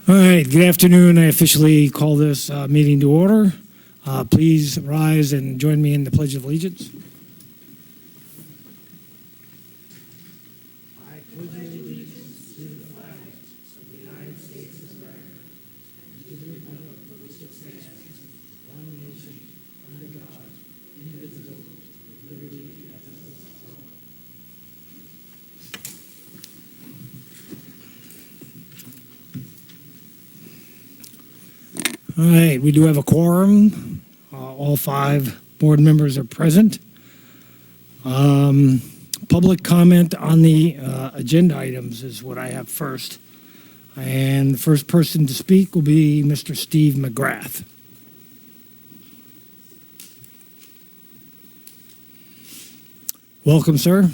All right, good afternoon. I officially call this meeting to order. Please rise and join me in the Pledge of Allegiance. I pledge allegiance to the flag of the United States of America, and to the republic for which it stands, one nation, under God, indivisible, with liberty and justice for all. All right, we do have a quorum. All 5 board members are present. Public comment on the agenda items is what I have first. And the first person to speak will be Mr. Steve McGrath. Welcome, sir.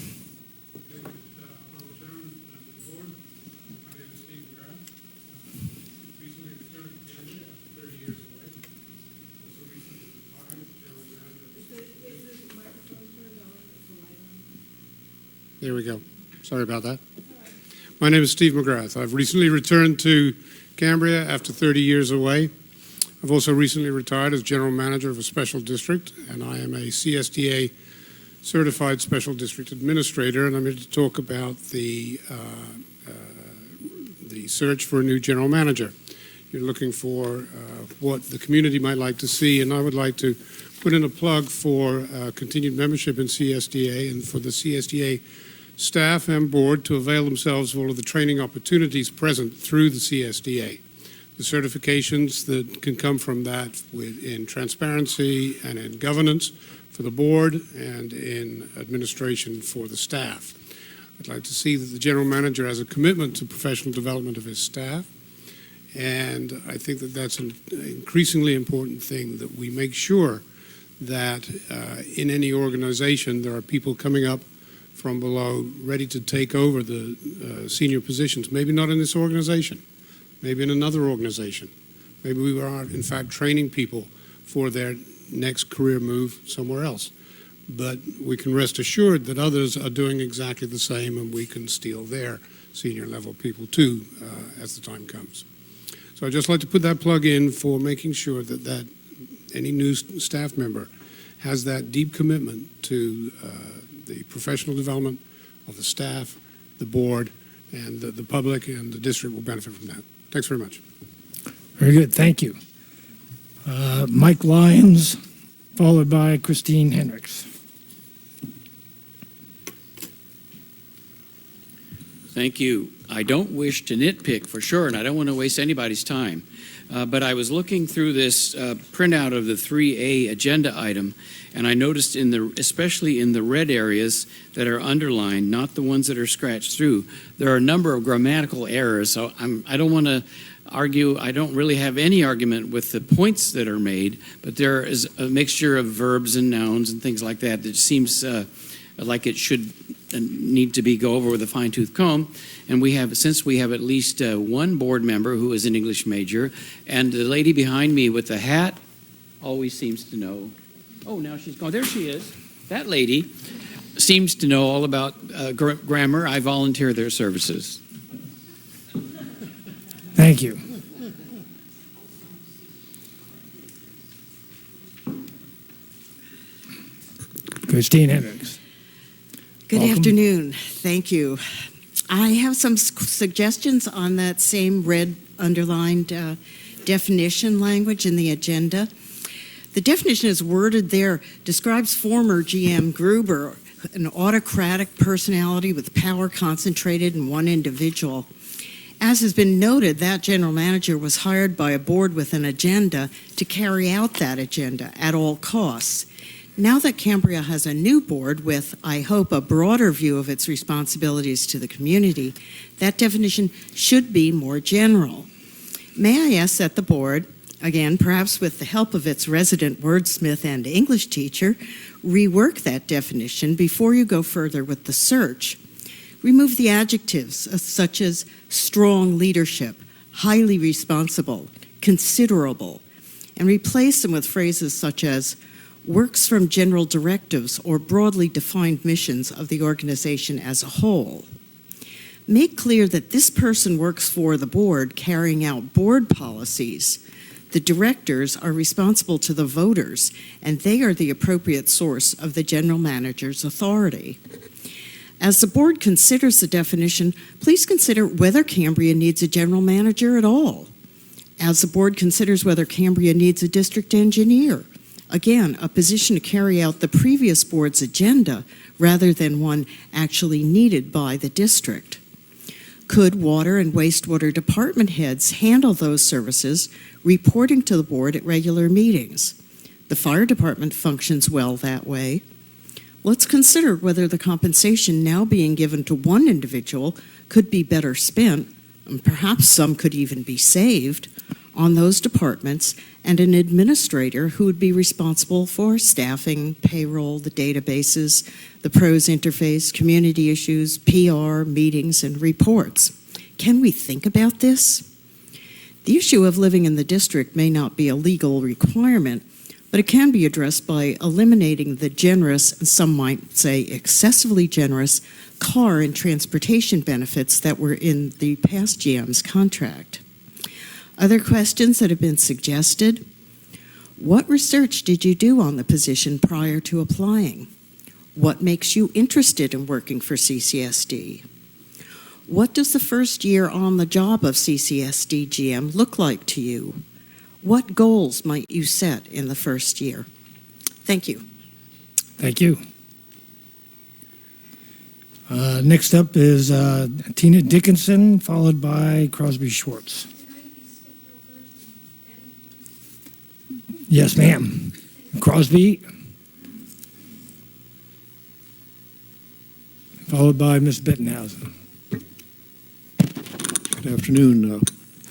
There we go. Sorry about that. My name is Steve McGrath. I've recently returned to Cambria after 30 years away. I've also recently retired as general manager of a special district, and I am a CSDA certified special district administrator, and I'm here to talk about the search for a new general manager. You're looking for what the community might like to see, and I would like to put in a plug for continued membership in CSDA and for the CSDA staff and board to avail themselves of all of the training opportunities present through the CSDA. The certifications that can come from that in transparency and in governance for the board and in administration for the staff. I'd like to see that the general manager has a commitment to professional development of his staff, and I think that that's an increasingly important thing, that we make sure that in any organization there are people coming up from below ready to take over the senior positions, maybe not in this organization, maybe in another organization. Maybe we are, in fact, training people for their next career move somewhere else. But we can rest assured that others are doing exactly the same, and we can steal their senior level people too as the time comes. So I'd just like to put that plug in for making sure that any new staff member has that deep commitment to the professional development of the staff, the board, and the public and the district will benefit from that. Thanks very much. Very good, thank you. Mike Lyons, followed by Christine Hendricks. Thank you. I don't wish to nitpick for sure, and I don't want to waste anybody's time. But I was looking through this printout of the 3A agenda item, and I noticed especially in the red areas that are underlined, not the ones that are scratched through, there are a number of grammatical errors. So I don't want to argue. I don't really have any argument with the points that are made, but there is a mixture of verbs and nouns and things like that that seems like it should need to be go over with a fine-tooth comb. And since we have at least one board member who is an English major, and the lady behind me with the hat always seems to know. Oh, now she's gone. There she is. That lady seems to know all about grammar. I volunteer their services. Thank you. Christine Hendricks. Good Welcome. afternoon. Thank you. I have some suggestions on that same red underlined definition language in the agenda. The definition is worded there, describes former GM Gruber, an autocratic personality with power concentrated in one individual. As has been noted, that general manager was hired by a board with an agenda to carry out that agenda at all costs. Now that Cambria has a new board with, I hope, a broader view of its responsibilities to the community, that definition should be more general. May I ask that the board, again, perhaps with the help of its resident wordsmith and English teacher, rework that definition before you go further with the search. Remove the adjectives such as strong leadership, highly responsible, considerable, and replace them with phrases such as works from general directives or broadly defined missions of the organization as a whole. Make clear that this person works for the board carrying out board policies. The directors are responsible to the voters, and they are the appropriate source of the general manager's authority. As the board considers the definition, please consider whether Cambria needs a general manager at all. As the board considers whether Cambria needs a district engineer, again, a position to carry out the previous board's agenda rather than one actually needed by the district. Could water and wastewater department heads handle those services, reporting to the board at regular meetings? The fire department functions well that way. Let's consider whether the compensation now being given to one individual could be better spent, and perhaps some could even be saved, on those departments and an administrator who would be responsible for staffing, payroll, the databases, the pros interface, community issues, PR, meetings, and reports. Can we think about this? The issue of living in the district may not be a legal requirement, but it can be addressed by eliminating the generous, and some might say excessively generous, car and transportation benefits that were in the past GM's contract. Other questions that have been suggested: what research did you do on the position prior to applying? What makes you interested in working for CCSD? What does the first year on the job of CCSD GM look like to you? What goals might you set in the first year? Thank you. Thank you. Next up is Tina Dickinson, followed by Crosby Schwartz. Yes, ma'am. Crosby, followed by Ms. Bettenhausen. Good afternoon,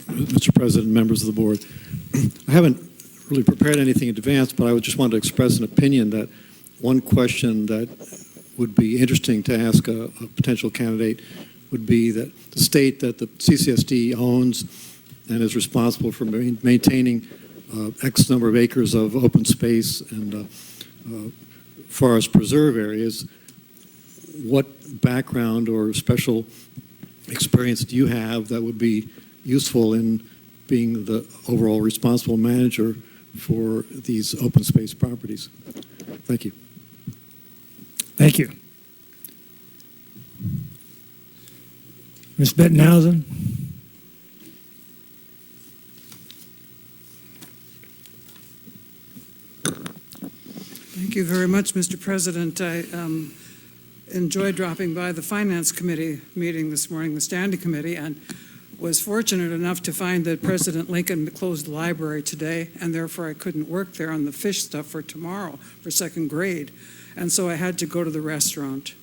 Mr. President and members of the board. I haven't really prepared anything in advance, but I would just want to express an opinion that one question that would be interesting to ask a potential candidate would be that the state that the CCSD owns and is responsible for maintaining X number of acres of open space and forest preserve areas, what background or special experience do you have that would be useful in being the overall responsible manager for these open space properties? Thank you. Thank you. Ms. Bettenhausen. Thank you very much, Mr. President. I enjoyed dropping by the Finance Committee meeting this morning, the Standing Committee, and was fortunate enough to find that President Lincoln closed the library today, and therefore I couldn't work there on the fish stuff for tomorrow for second grade. And so I had to go to the restaurant.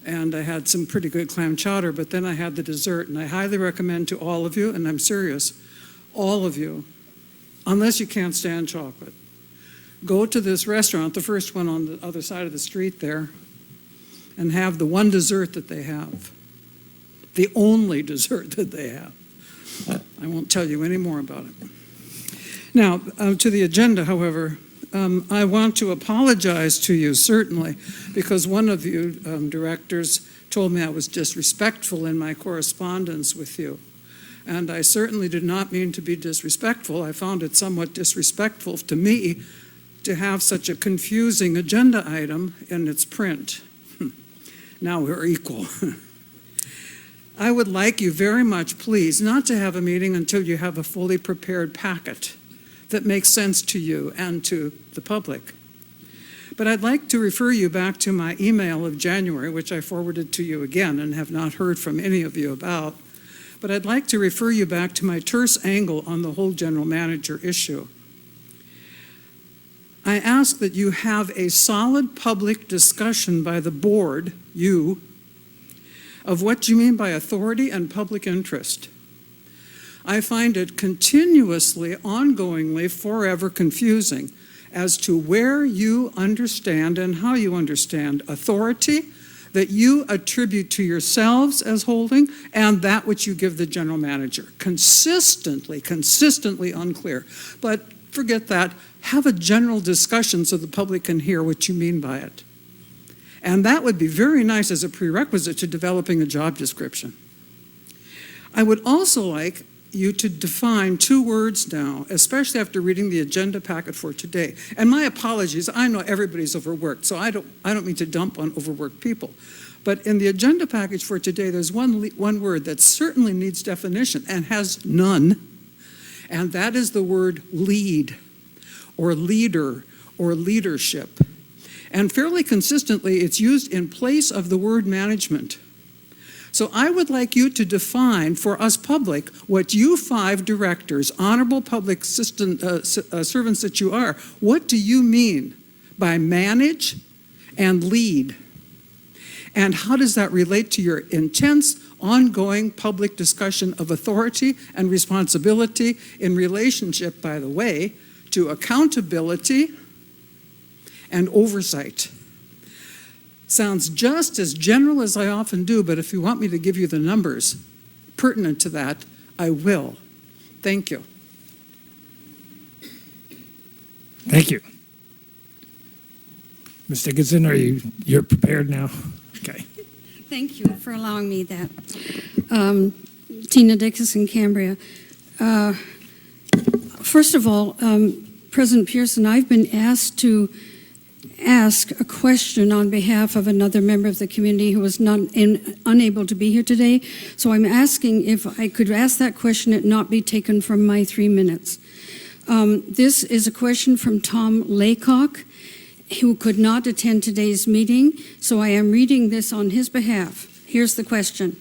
And I had some pretty good clam chowder, but then I had the dessert, and I highly recommend to all of you, and I'm serious, all of you, unless you can't stand chocolate, go to this restaurant, the first one on the other side of the street there, and have the one dessert that they have, the only dessert that they have. I won't tell you any more about it. Now, to the agenda, however, I want to apologize to you, certainly, because one of you directors told me I was disrespectful in my correspondence with you. And I certainly did not mean to be disrespectful. I found it somewhat disrespectful to me to have such a confusing agenda item in its print. Now we're equal. I would like you very much, please, not to have a meeting until you have a fully prepared packet that makes sense to you and to the public. But I'd like to refer you back to my email of January, which I forwarded to you again and have not heard from any of you about. But I'd like to refer you back to my terse angle on the whole general manager issue. I ask that you have a solid public discussion by the board, you, of what you mean by authority and public interest. I find it continuously, ongoingly, forever confusing as to where you understand and how you understand authority that you attribute to yourselves as holding and that which you give the general manager. Consistently unclear. But forget that. Have a general discussion so the public can hear what you mean by it. And that would be very nice as a prerequisite to developing a job description. I would also like you to define 2 words now, especially after reading the agenda packet for today. And my apologies, I know everybody's overworked, so I don't mean to dump on overworked people. But in the agenda package for today, there's one word that certainly needs definition and has none, and that is the word lead, or leader, or leadership. And fairly consistently, it's used in place of the word management. So I would like you to define for us public what you 5 directors, honorable public servants that you are, what do you mean by manage and lead? And how does that relate to your intense, ongoing public discussion of authority and responsibility in relationship, by the way, to accountability and oversight? Sounds just as general as I often do, but if you want me to give you the numbers pertinent to that, I will. Thank you. Thank you. Ms. Dickinson, you're prepared now? Okay. Thank you for allowing me that. Tina Dickinson, Cambria. First of all, President Pearson, I've been asked to ask a question on behalf of another member of the community who was unable to be here today. So I'm asking if I could ask that question and not be taken from my 3 minutes. This is a question from Tom Laycock, who could not attend today's meeting, so I am reading this on his behalf. Here's the question.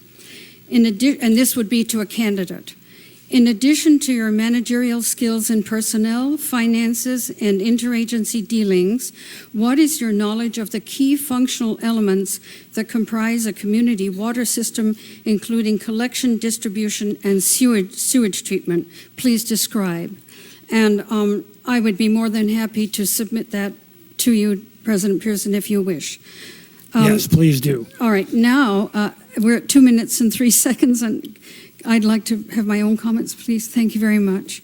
And this would be to a candidate. In addition to your managerial skills in personnel, finances, and interagency dealings, what is your knowledge of the key functional elements that comprise a community water system, including collection, distribution, and sewage treatment? Please describe. And I would be more than happy to submit that to you, President Pearson, if you wish. Yes, please do. All right, now we're at 2 minutes and 3 seconds, and I'd like to have my own comments, please. Thank you very much.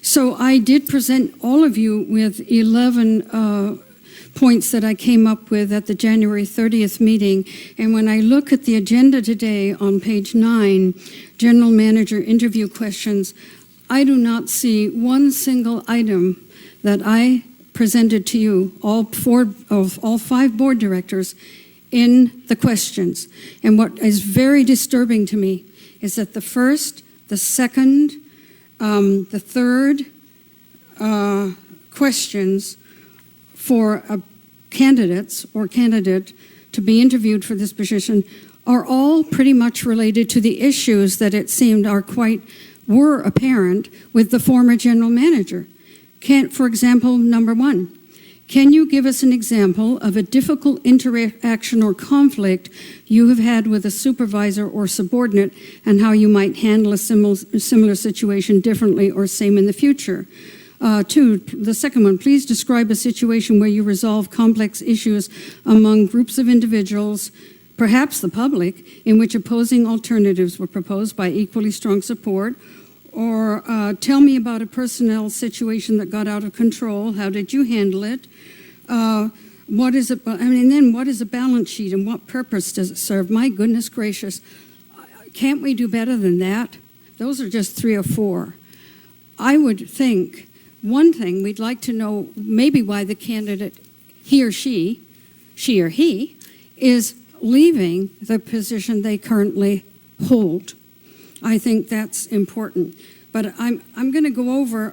So I did present all of you with 11 points that I came up with at the January 30th meeting. And when I look at the agenda today on page 9, General Manager interview questions, I do not see one single item that I presented to you, all 5 board directors, in the questions. And what is very disturbing to me is that the first, the second, the third questions for candidates or candidate to be interviewed for this position are all pretty much related to the issues that it seemed were apparent with the former general manager. For example, number 1, can you give us an example of a difficult interaction or conflict you have had with a supervisor or subordinate, and how you might handle a similar situation differently or same in the future? 2, the second one, please describe a situation where you resolve complex issues among groups of individuals, perhaps the public, in which opposing alternatives were proposed by equally strong support. Or tell me about a personnel situation that got out of control. How did you handle it? What is it? And then what is a balance sheet and what purpose does it serve? My goodness gracious, can't we do better than that? Those are just 3 or 4. I would think one thing we'd like to know, maybe why the candidate, he or she or he, is leaving the position they currently hold. I think that's important, but I'm going to go over.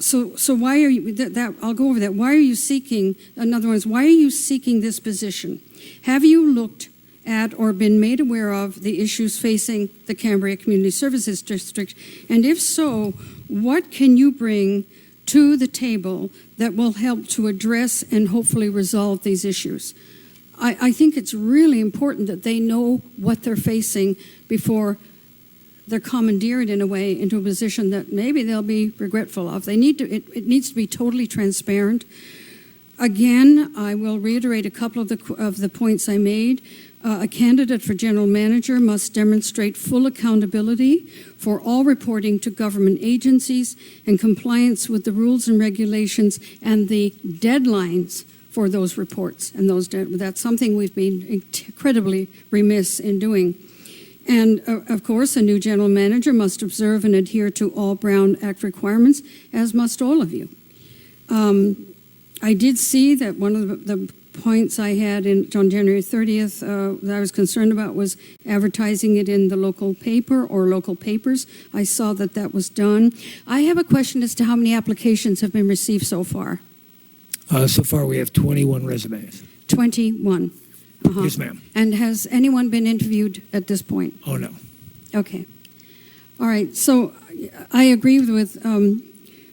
So why are you? I'll go over that. Why are you seeking? In other words, why are you seeking this position? Have you looked at or been made aware of the issues facing the Cambria Community Services District? And if so, what can you bring to the table that will help to address and hopefully resolve these issues? I think it's really important that they know what they're facing before they're commandeered in a way into a position that maybe they'll be regretful of. It needs to be totally transparent. Again, I will reiterate a couple of the points I made. A candidate for general manager must demonstrate full accountability for all reporting to government agencies and compliance with the rules and regulations and the deadlines for those reports. And that's something we've been incredibly remiss in doing. And of course, a new general manager must observe and adhere to all Brown Act requirements, as must all of you. I did see that one of the points I had on January 30th that I was concerned about was advertising it in the local paper or local papers. I saw that that was done. I have a question as to how many applications have been received so far. So far, we have 21 resumes. 21. Yes, ma'am. And has anyone been interviewed at this point? Oh, no. Okay. All right. So I agree with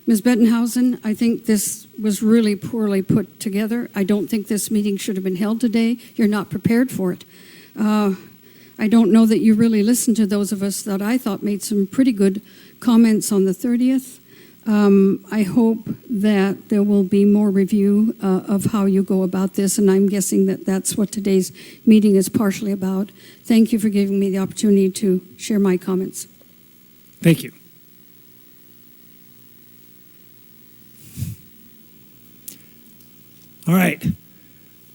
Ms. Bettenhausen. I think this was really poorly put together. I don't think this meeting should have been held today. You're not prepared for it. I don't know that you really listened to those of us that I thought made some pretty good comments on the 30th. I hope that there will be more review of how you go about this, and I'm guessing that that's what today's meeting is partially about. Thank you for giving me the opportunity to share my comments. Thank you. All right.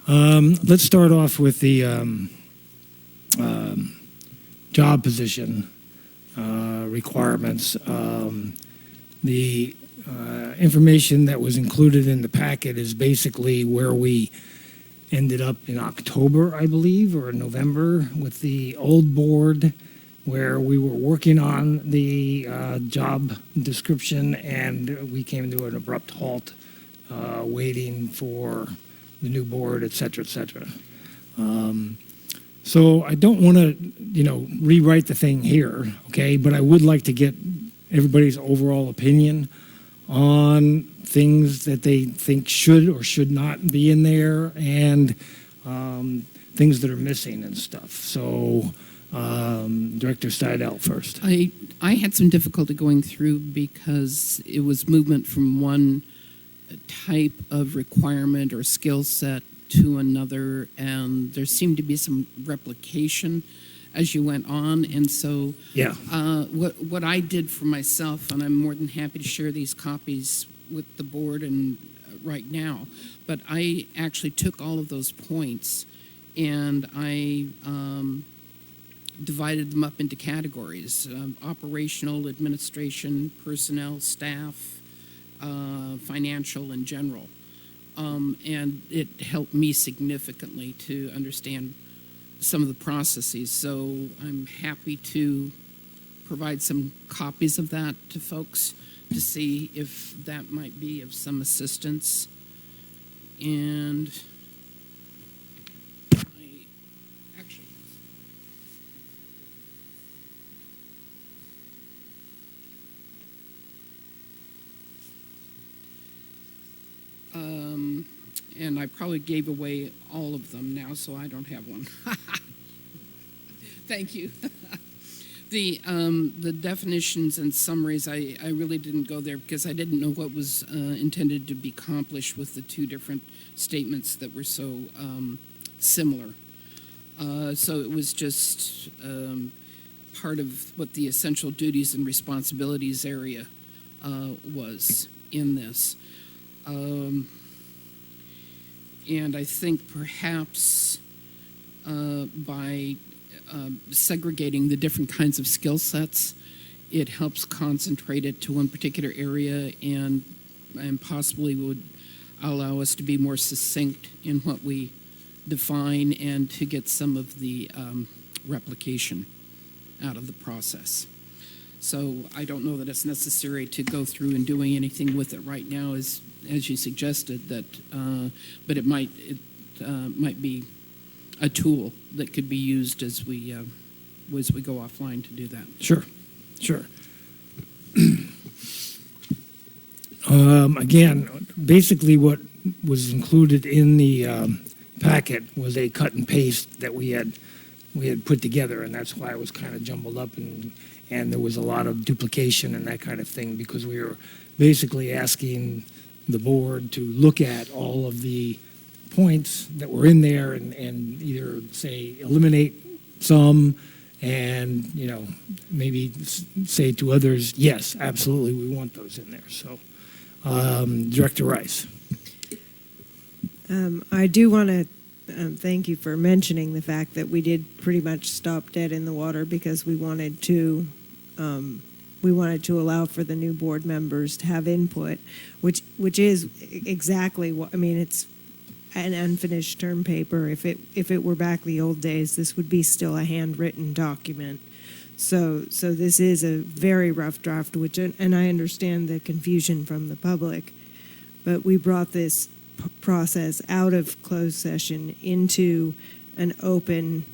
Let's start off with the job position requirements. The information that was included in the packet is basically where we ended up in October, I believe, or November with the old board, where we were working on the job description and we came to an abrupt halt, waiting for the new board, et cetera, et cetera. So I don't want to, rewrite the thing here, okay? But I would like to get everybody's overall opinion on things that they think should or should not be in there and things that are missing and stuff. So Director Seidel first. I had some difficulty going through because it was movement from one type of requirement or skill set to another, and there seemed to be some replication as you went on. And so Yeah. what I did for myself, and I'm more than happy to share these copies with the board and right now, but I actually took all of those points and I divided them up into categories: operational, administration, personnel, staff, financial, and general. And it helped me significantly to understand some of the processes. So I'm happy to provide some copies of that to folks to see if that might be of some assistance. And I actually and I probably gave away all of them now, so I don't have one. Thank you. The definitions and summaries, I really didn't go there because I didn't know what was intended to be accomplished with the two different statements that were so similar. So it was just part of what the essential duties and responsibilities area was in this. And I think perhaps by segregating the different kinds of skill sets, it helps concentrate it to one particular area and possibly would allow us to be more succinct in what we define and to get some of the replication out of the process. So I don't know that it's necessary to go through and doing anything with it right now, as you suggested. That, but it might be a tool that could be used as we go offline to do that. Sure. Again, basically what was included in the packet was a cut and paste that we had put together, and that's why it was kind of jumbled up and there was a lot of duplication and that kind of thing, because we were basically asking the board to look at all of the points that were in there and either say eliminate some and maybe say to others, yes, absolutely, we want those in there. So Director Rice. I do want to thank you for mentioning the fact that we did pretty much stop dead in the water because we wanted to allow for the new board members to have input, which is exactly what I mean. It's an unfinished term paper. If it were back the old days, this would be still a handwritten document. So this is a very rough draft, and I understand the confusion from the public, but we brought this process out of closed session into an open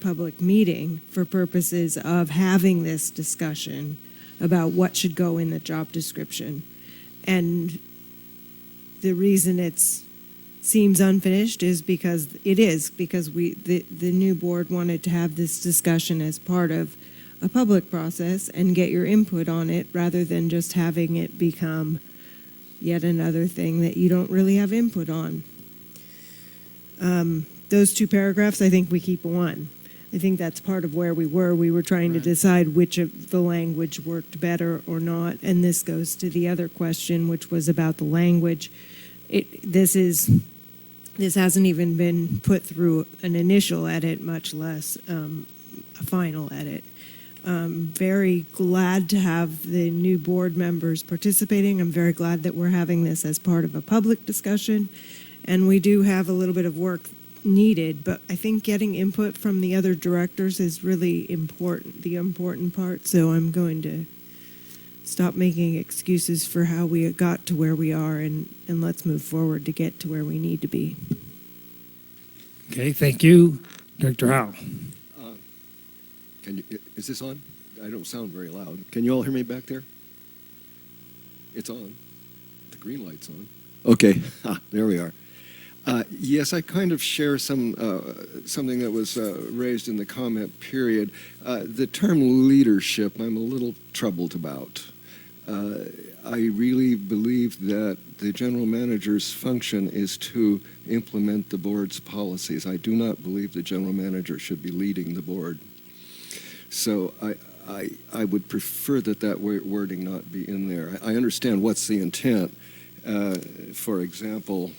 public meeting for purposes of having this discussion about what should go in the job description. And the reason it seems unfinished is because the new board wanted to have this discussion as part of a public process and get your input on it rather than just having it become yet another thing that you don't really have input on. Those two paragraphs, I think we keep one. I think that's part of where we were. We were trying to decide which of the language worked better or not, and this goes to the other question, which was about the language. This hasn't even been put through an initial edit, much less a final edit. Very glad to have the new board members participating. I'm very glad that we're having this as part of a public discussion. And we do have a little bit of work needed, but I think getting input from the other directors is really important, the important part. So I'm going to stop making excuses for how we got to where we are, and let's move forward to get to where we need to be. Okay, thank you. Director Howe. Is this on? I don't sound very loud. Can you all hear me back there? It's on. The green light's on. Okay, there we are. Yes, I kind of share something that was raised in the comment period. The term leadership, I'm a little troubled about. I really believe that the general manager's function is to implement the board's policies. I do not believe the general manager should be leading the board. So I would prefer that wording not be in there. I understand what's the intent. For example,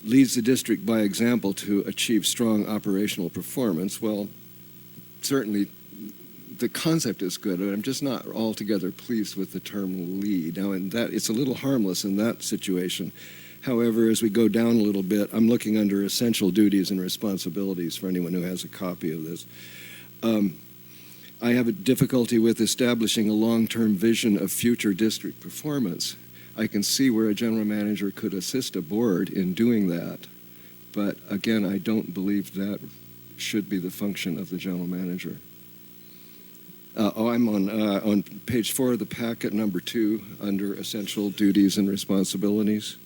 leads the district by example to achieve strong operational performance. Well, certainly the concept is good, but I'm just not altogether pleased with the term lead. Now, it's a little harmless in that situation. However, as we go down a little bit, I'm looking under essential duties and responsibilities for anyone who has a copy of this. I have a difficulty with establishing a long-term vision of future district performance. I can see where a general manager could assist a board in doing that. But again, I don't believe that should be the function of the general manager. I'm on page 4 of the packet, number 2, under essential duties and responsibilities.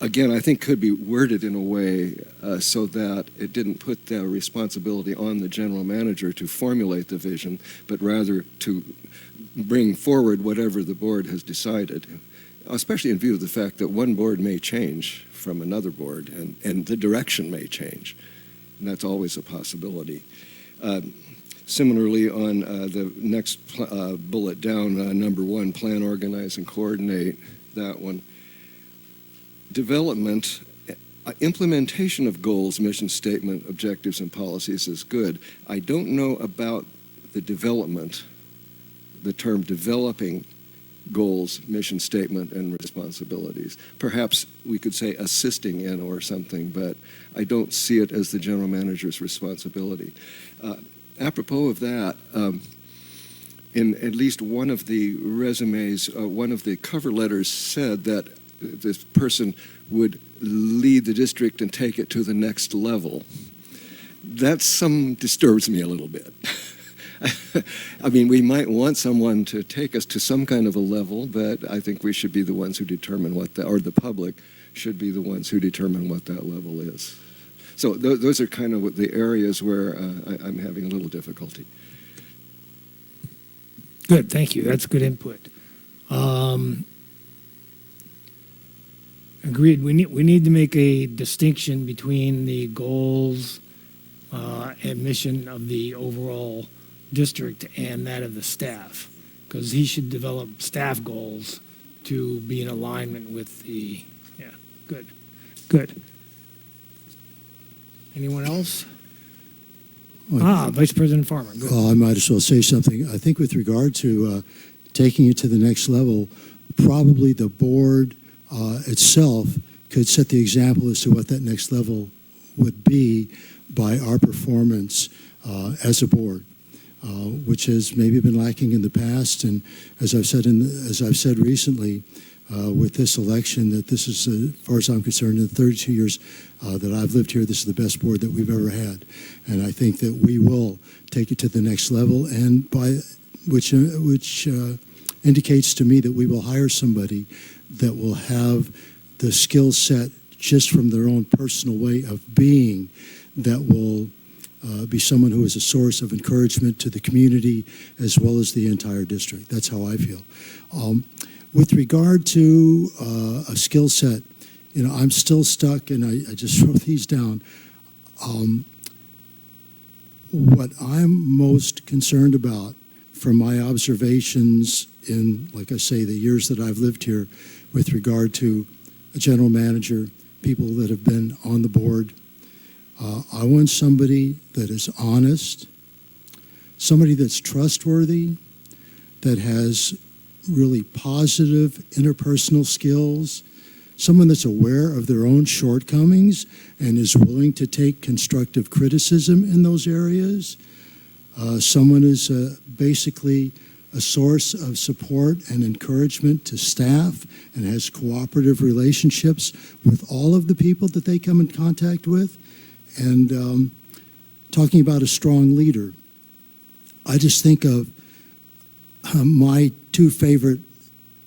Again, I think could be worded in a way so that it didn't put the responsibility on the general manager to formulate the vision, but rather to bring forward whatever the board has decided, especially in view of the fact that one board may change from another board and the direction may change. And that's always a possibility. Similarly, on the next bullet down, number 1, plan, organize, and coordinate, that one. Development, implementation of goals, mission statement, objectives, and policies is good. I don't know about the development, the term developing goals, mission statement, and responsibilities. Perhaps we could say assisting in or something, but I don't see it as the general manager's responsibility. Apropos of that, in at least one of the resumes, one of the cover letters said that this person would lead the district and take it to the next level. That disturbs me a little bit. I mean, we might want someone to take us to some kind of a level, but I think we should be the ones who determine or the public should be the ones who determine what that level is. So those are kind of the areas where I'm having a little difficulty. Good, thank you. That's good input. Agreed. We need to make a distinction between the goals and mission of the overall district and that of the staff, because he should develop staff goals to be in alignment with the. Yeah, good. Good. Anyone else? Well, Vice President Farmer. Good. I might as well say something. I think with regard to taking it to the next level, probably the board itself could set the example as to what that next level would be by our performance as a board, which has maybe been lacking in the past. And as I've said recently, with this election, that this is, as far as I'm concerned, in the 32 years that I've lived here, this is the best board that we've ever had. And I think that we will take it to the next level, and which indicates to me that we will hire somebody that will have the skill set just from their own personal way of being, that will be someone who is a source of encouragement to the community as well as the entire district. That's how I feel. With regard to a skill set, I'm still stuck, and I just wrote these down. What I'm most concerned about from my observations in, like I say, the years that I've lived here with regard to a general manager, people that have been on the board, I want somebody that is honest, somebody that's trustworthy, that has really positive interpersonal skills, someone that's aware of their own shortcomings and is willing to take constructive criticism in those areas. Someone is basically a source of support and encouragement to staff and has cooperative relationships with all of the people that they come in contact with. And talking about a strong leader, I just think of my two favorite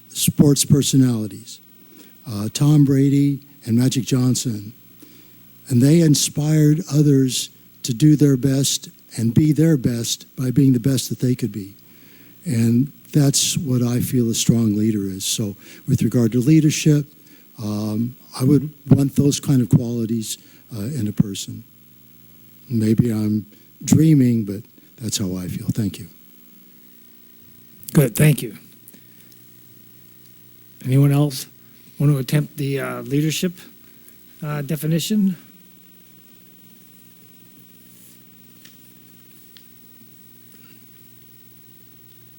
sports personalities, Tom Brady and Magic Johnson. And they inspired others to do their best and be their best by being the best that they could be. And that's what I feel a strong leader is. So with regard to leadership, I would want those kind of qualities in a person. Maybe I'm dreaming, but that's how I feel. Thank you. Good, thank you. Anyone else want to attempt the leadership definition?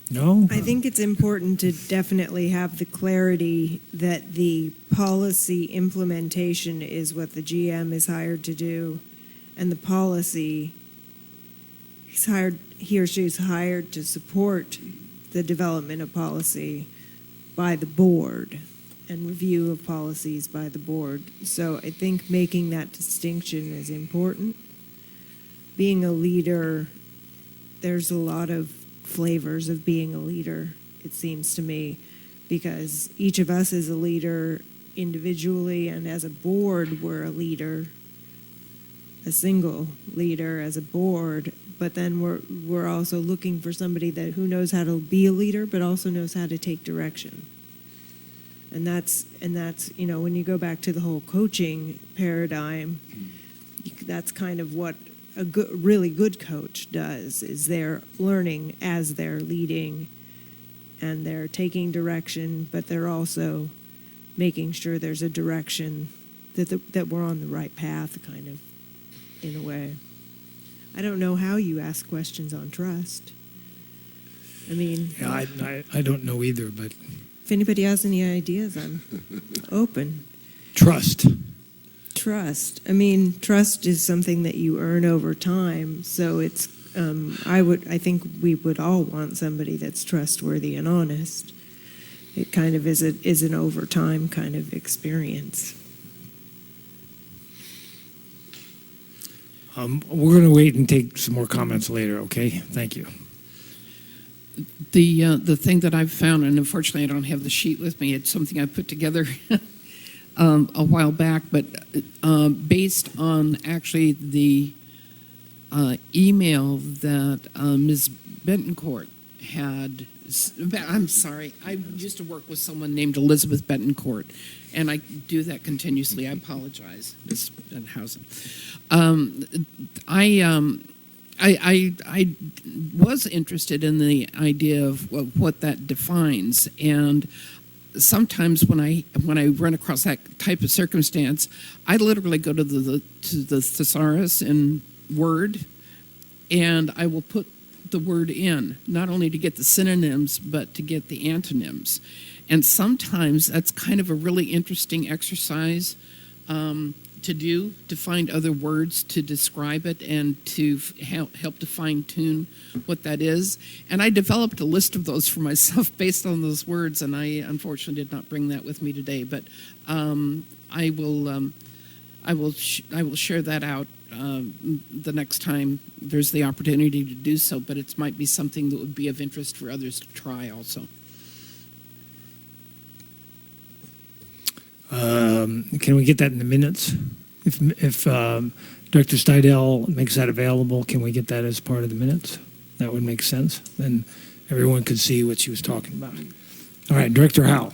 No? I think it's important to definitely have the clarity that the policy implementation is what the GM is hired to do, and the policy, he or she is hired to support the development of policy by the board and review of policies by the board. So I think making that distinction is important. Being a leader, there's a lot of flavors of being a leader, it seems to me, because each of us is a leader individually, and as a board, we're a leader, a single leader as a board, but then we're also looking for somebody who knows how to be a leader, but also knows how to take direction. And that's when you go back to the whole coaching paradigm, that's kind of what a really good coach does, is they're learning as they're leading, and they're taking direction, but they're also making sure there's a direction that we're on the right path, kind of, in a way. I don't know how you ask questions on trust. I mean, Yeah, I don't know either, but if anybody has any ideas, I'm open. trust. Trust. I mean, trust is something that you earn over time. So it's, I think we would all want somebody that's trustworthy and honest. It kind of is an over time kind of experience. We're going to wait and take some more comments later, okay? Thank you. The thing that I've found, and unfortunately I don't have the sheet with me, it's something I put together a while back, but based on actually the email that Ms. Betancourt had. I'm sorry, I used to work with someone named Elizabeth Betancourt, and I do that continuously. I apologize, Ms. Benhausen. I was interested in the idea of what that defines, and sometimes when I run across that type of circumstance, I literally go to the thesaurus in Word, and I will put the word in, not only to get the synonyms, but to get the antonyms. And sometimes that's kind of a really interesting exercise to do, to find other words to describe it and to help to fine-tune what that is. And I developed a list of those for myself based on those words, and I unfortunately did not bring that with me today. But I will share that out the next time there's the opportunity to do so. But it might be something that would be of interest for others to try also. Can we get that in the minutes? If Director Steidel makes that available, can we get that as part of the minutes? That would make sense. Then everyone could see what she was talking about. All right, Director Howell.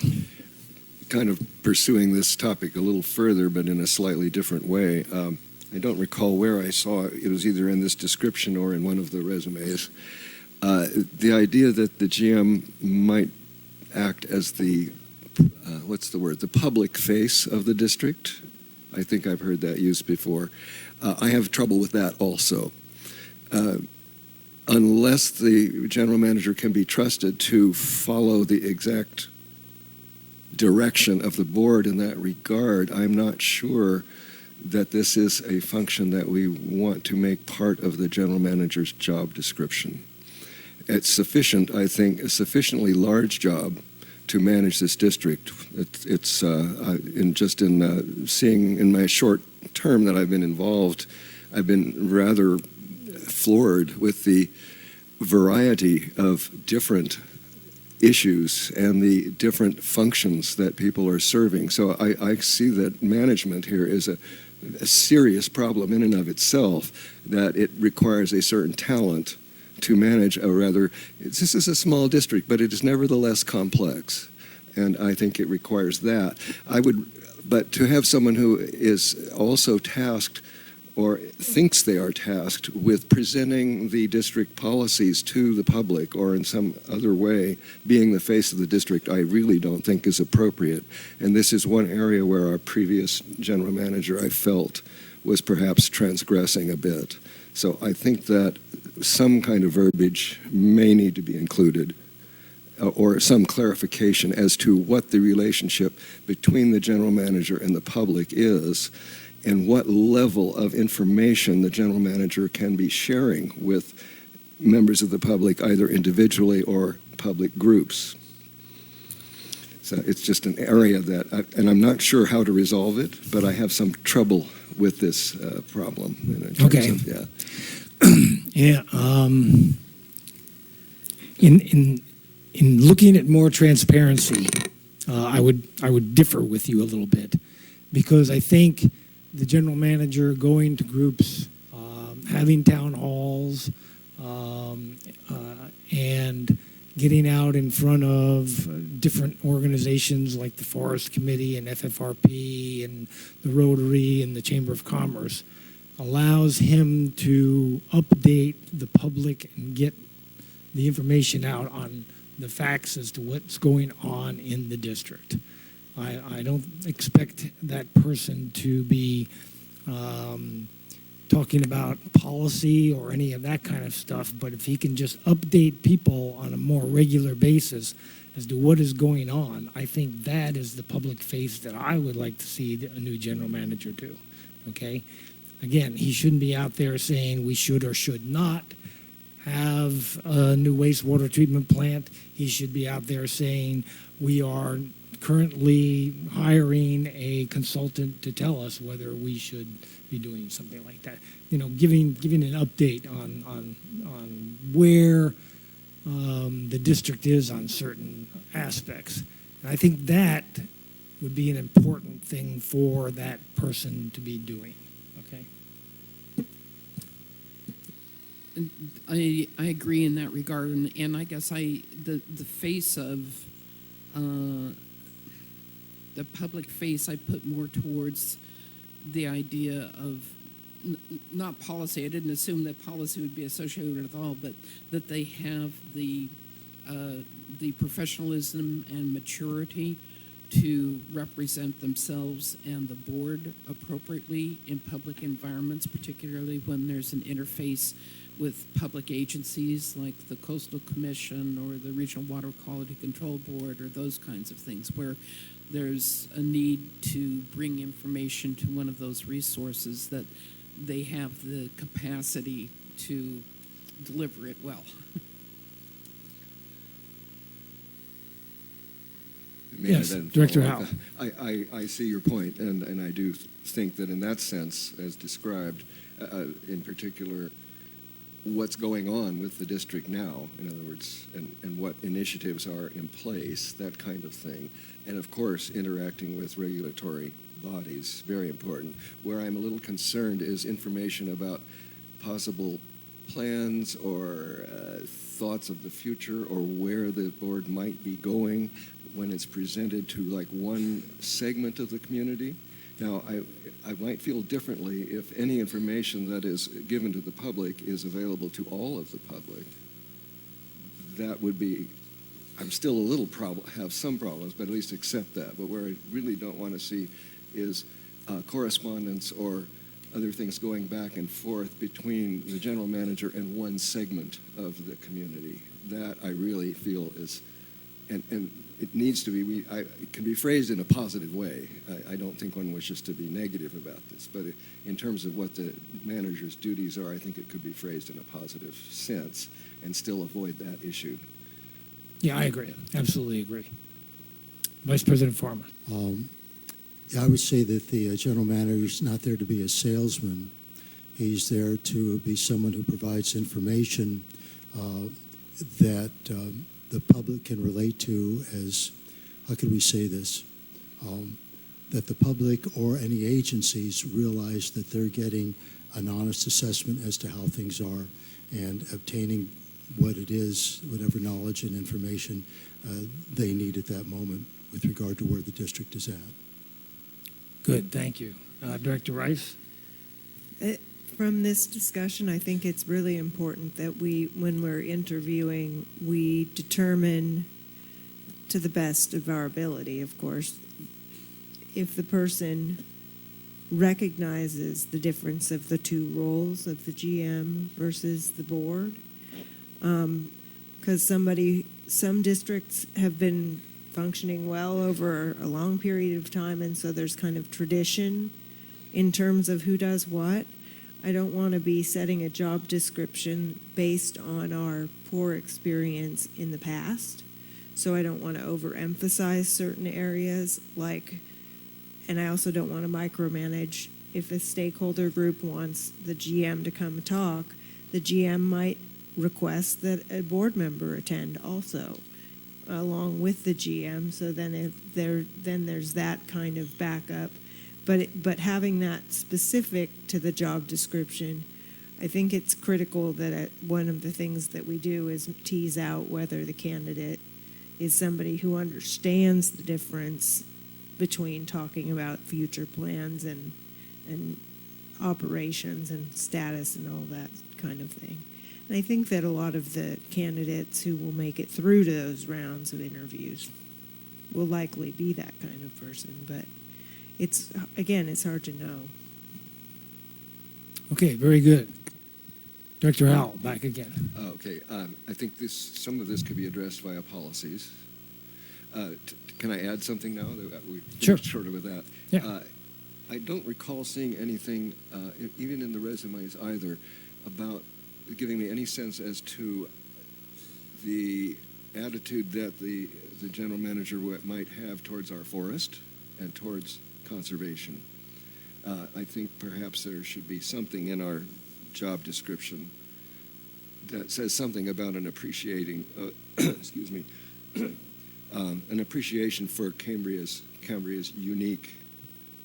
Kind of pursuing this topic a little further, but in a slightly different way. I don't recall where I saw it. It was either in this description or in one of the resumes. The idea that the GM might act as the the public face of the district. I think I've heard that used before. I have trouble with that also. Unless the general manager can be trusted to follow the exact direction of the board in that regard, I'm not sure that this is a function that we want to make part of the general manager's job description. It's sufficient, I think, a sufficiently large job to manage this district. It's seeing in my short term that I've been involved, I've been rather floored with the variety of different issues and the different functions that people are serving. So I see that management here is a serious problem in and of itself, that it requires a certain talent to manage this is a small district, but it is nevertheless complex. And I think it requires that. But to have someone who is also tasked or thinks they are tasked with presenting the district policies to the public or in some other way, being the face of the district, I really don't think is appropriate. And this is one area where our previous general manager, I felt, was perhaps transgressing a bit. So I think that some kind of verbiage may need to be included, or some clarification as to what the relationship between the general manager and the public is, and what level of information the general manager can be sharing with members of the public, either individually or public groups. So it's just an area that, and I'm not sure how to resolve it, but I have some trouble with this problem. Okay. In looking at more transparency, I would differ with you a little bit, because I think the general manager going to groups, having town halls, and getting out in front of different organizations like the Forest Committee and FFRP and the Rotary and the Chamber of Commerce allows him to update the public and get the information out on the facts as to what's going on in the district. I don't expect that person to be talking about policy or any of that kind of stuff, but if he can just update people on a more regular basis as to what is going on, I think that is the public face that I would like to see a new general manager do, okay? Again, he shouldn't be out there saying we should or should not have a new wastewater treatment plant. He should be out there saying we are currently hiring a consultant to tell us whether we should be doing something like that. You know, giving an update on where the district is on certain aspects. And I think that would be an important thing for that person to be doing. Okay. I agree in that regard, and I guess the face of the public face I put more towards the idea of not policy. I didn't assume that policy would be associated with it all, but that they have the professionalism and maturity to represent themselves and the board appropriately in public environments, particularly when there's an interface with public agencies like the Coastal Commission or the Regional Water Quality Control Board or those kinds of things, where there's a need to bring information to one of those resources that they have the capacity to deliver it well. May I Yes, then Director follow Howe. up? I see your point, and I do think that in that sense, as described, in particular, what's going on with the district now, in other words, and what initiatives are in place, that kind of thing. And of course, interacting with regulatory bodies, very important. Where I'm a little concerned is information about possible plans or thoughts of the future or where the board might be going when it's presented to like one segment of the community. Now, I might feel differently if any information that is given to the public is available to all of the public. That would be, I'm still a little have some problems, but at least accept that. But where I really don't want to see is correspondence or other things going back and forth between the general manager and one segment of the community. That I really feel is, and it needs to be, it can be phrased in a positive way. I don't think one wishes to be negative about this, but in terms of what the manager's duties are, I think it could be phrased in a positive sense and still avoid that issue. Yeah, I agree. Absolutely agree. Vice President Farmer. I would say that the general manager is not there to be a salesman. He's there to be someone who provides information that the public can relate to as, how can we say this, that the public or any agencies realize that they're getting an honest assessment as to how things are and obtaining what it is, whatever knowledge and information they need at that moment with regard to where the district is at. Good, thank you. Director Rice? From this discussion, I think it's really important that we, when we're interviewing, we determine to the best of our ability, of course, if the person recognizes the difference of the two roles of the GM versus the board. Because some districts have been functioning well over a long period of time, and so there's kind of tradition in terms of who does what. I don't want to be setting a job description based on our poor experience in the past, so I don't want to overemphasize certain areas, and I also don't want to micromanage. If a stakeholder group wants the GM to come talk, the GM might request that a board member attend also, along with the GM, so then there's that kind of backup. But having that specific to the job description, I think it's critical that one of the things that we do is tease out whether the candidate is somebody who understands the difference between talking about future plans and operations and status and all that kind of thing. And I think that a lot of the candidates who will make it through to those rounds of interviews will likely be that kind of person, but it's hard to know. Okay, very good. Director Howell, back again. Okay, I think some of this could be addressed via policies. Can I add something now? We Sure. Sort of with that. Yeah. I don't recall seeing anything, even in the resumes either, about giving me any sense as to the attitude that the general manager might have towards our forest and towards conservation. I think perhaps there should be something in our job description that says something about an appreciating, excuse me, an appreciation for Cambria's unique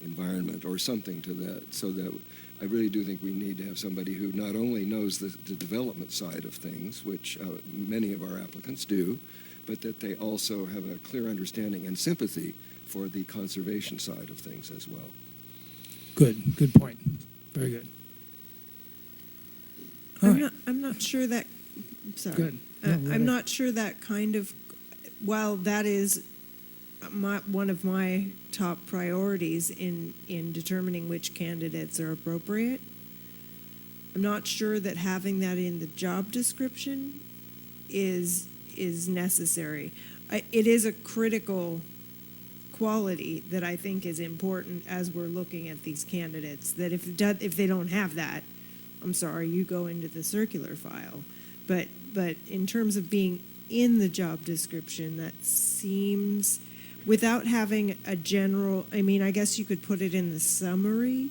environment or something to that, so that I really do think we need to have somebody who not only knows the development side of things, which many of our applicants do, but that they also have a clear understanding and sympathy for the conservation side of things as well. Good point. Very good. All right. I'm not sure that. Sorry. Good. I'm not sure that kind of. While that is one of my top priorities in determining which candidates are appropriate. I'm not sure that having that in the job description is necessary. It is a critical quality that I think is important as we're looking at these candidates, that if they don't have that, I'm sorry, you go into the circular file. But in terms of being in the job description, that seems, without having a general, I mean, I guess you could put it in the summary,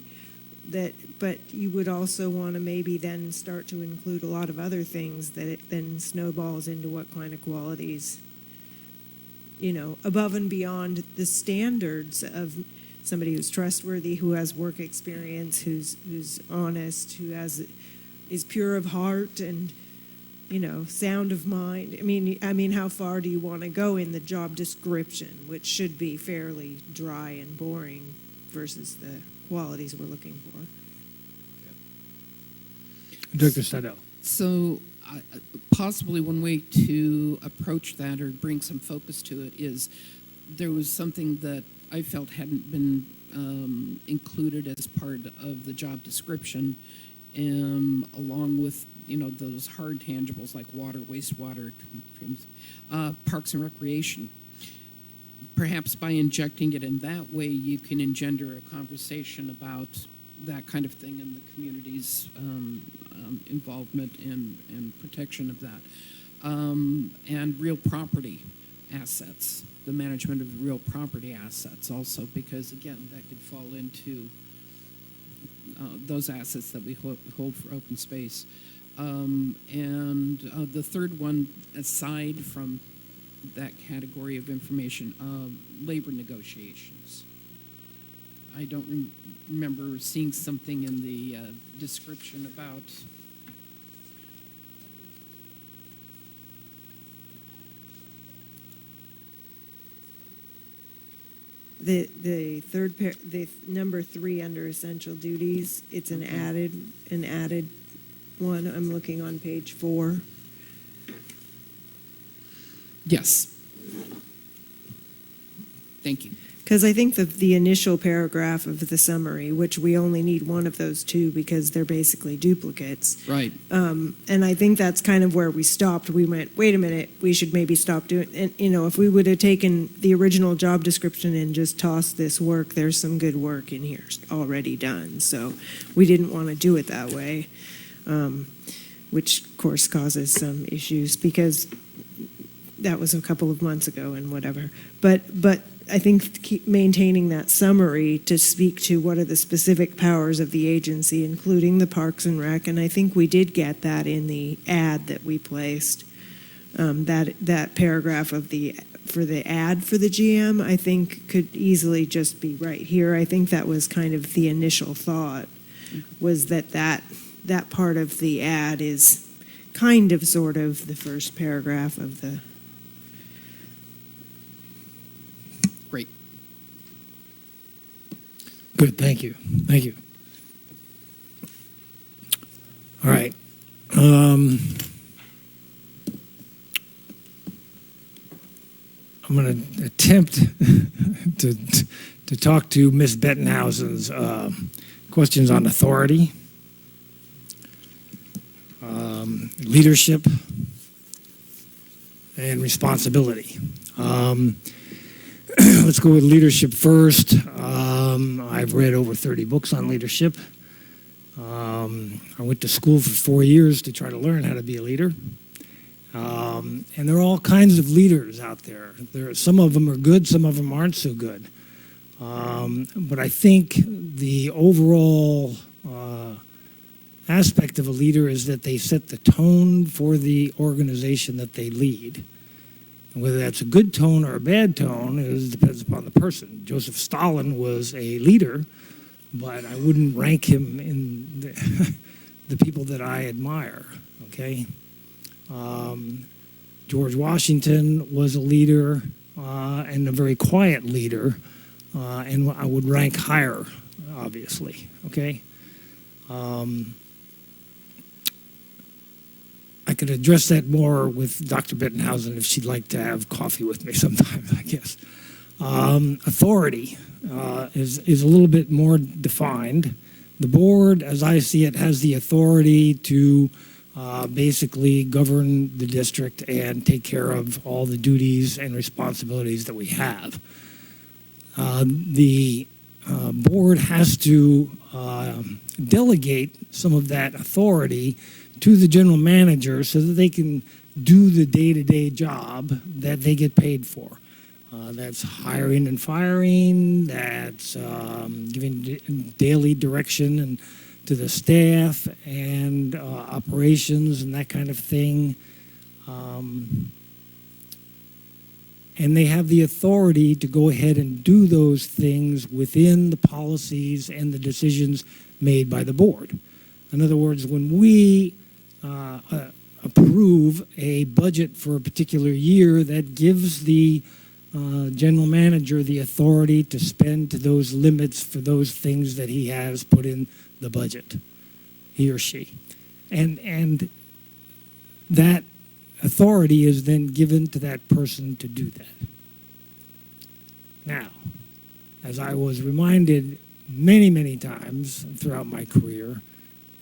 but you would also want to maybe then start to include a lot of other things that it then snowballs into what kind of qualities, above and beyond the standards of somebody who's trustworthy, who has work experience, who's honest, who is pure of heart and, sound of mind. I mean, how far do you want to go in the job description, which should be fairly dry and boring versus the qualities we're looking for? Director Stadel. So possibly one way to approach that or bring some focus to it is there was something that I felt hadn't been included as part of the job description, along with those hard tangibles like water, wastewater, parks and recreation. Perhaps by injecting it in that way, you can engender a conversation about that kind of thing in the community's involvement and protection of that. And real property assets, the management of real property assets also, because again, that could fall into those assets that we hold for open space. And the third one, aside from that category of information, labor negotiations. I don't remember seeing something in the description about the number 3 under essential duties. It's an added one. I'm looking on page 4. Yes. Thank you. Because I think the initial paragraph of the summary, which we only need one of those two because they're basically duplicates. Right. And I think that's kind of where we stopped. We went, wait a minute, we should maybe stop doing, and if we would have taken the original job description and just tossed this work, there's some good work in here already done. So we didn't want to do it that way, which of course causes some issues because that was a couple of months ago and whatever. But I think keep maintaining that summary to speak to what are the specific powers of the agency, including the Parks and Rec, and I think we did get that in the ad that we placed. That paragraph for the ad for the GM, I think could easily just be right here. I think that was kind of the initial thought, was that part of the ad is kind of sort of the first paragraph of the. Great. Good, thank you. Thank you. All right. I'm going to attempt to talk to Ms. Bettenhausen's questions on authority, leadership, and responsibility. Let's go with leadership first. I've read over 30 books on leadership. I went to school for 4 years to try to learn how to be a leader. And there are all kinds of leaders out there. Some of them are good, some of them aren't so good. But I think the overall aspect of a leader is that they set the tone for the organization that they lead. And whether that's a good tone or a bad tone depends upon the person. Joseph Stalin was a leader, but I wouldn't rank him in the people that I admire, okay? George Washington was a leader and a very quiet leader, and I would rank higher, obviously, okay? I could address that more with Dr. Bettenhausen if she'd like to have coffee with me sometime, I guess. Authority is a little bit more defined. The board, as I see it, has the authority to basically govern the district and take care of all the duties and responsibilities that we have. The board has to delegate some of that authority to the general manager so that they can do the day-to-day job that they get paid for. That's hiring and firing, that's giving daily direction and to the staff and operations and that kind of thing. And they have the authority to go ahead and do those things within the policies and the decisions made by the board. In other words, when we approve a budget for a particular year, that gives the general manager the authority to spend to those limits for those things that he has put in the budget, he or she. And that authority is then given to that person to do that. Now, as I was reminded many, many times throughout my career,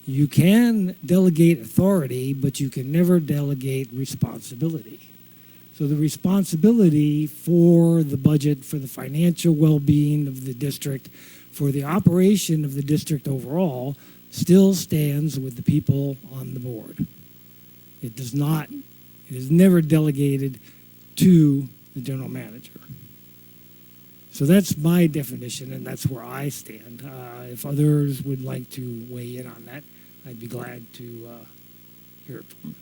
you can delegate authority, but you can never delegate responsibility. So the responsibility for the budget, for the financial well-being of the district, for the operation of the district overall, still stands with the people on the board. It is never delegated to the general manager. So that's my definition, and that's where I stand. If others would like to weigh in on that, I'd be glad to hear it from them.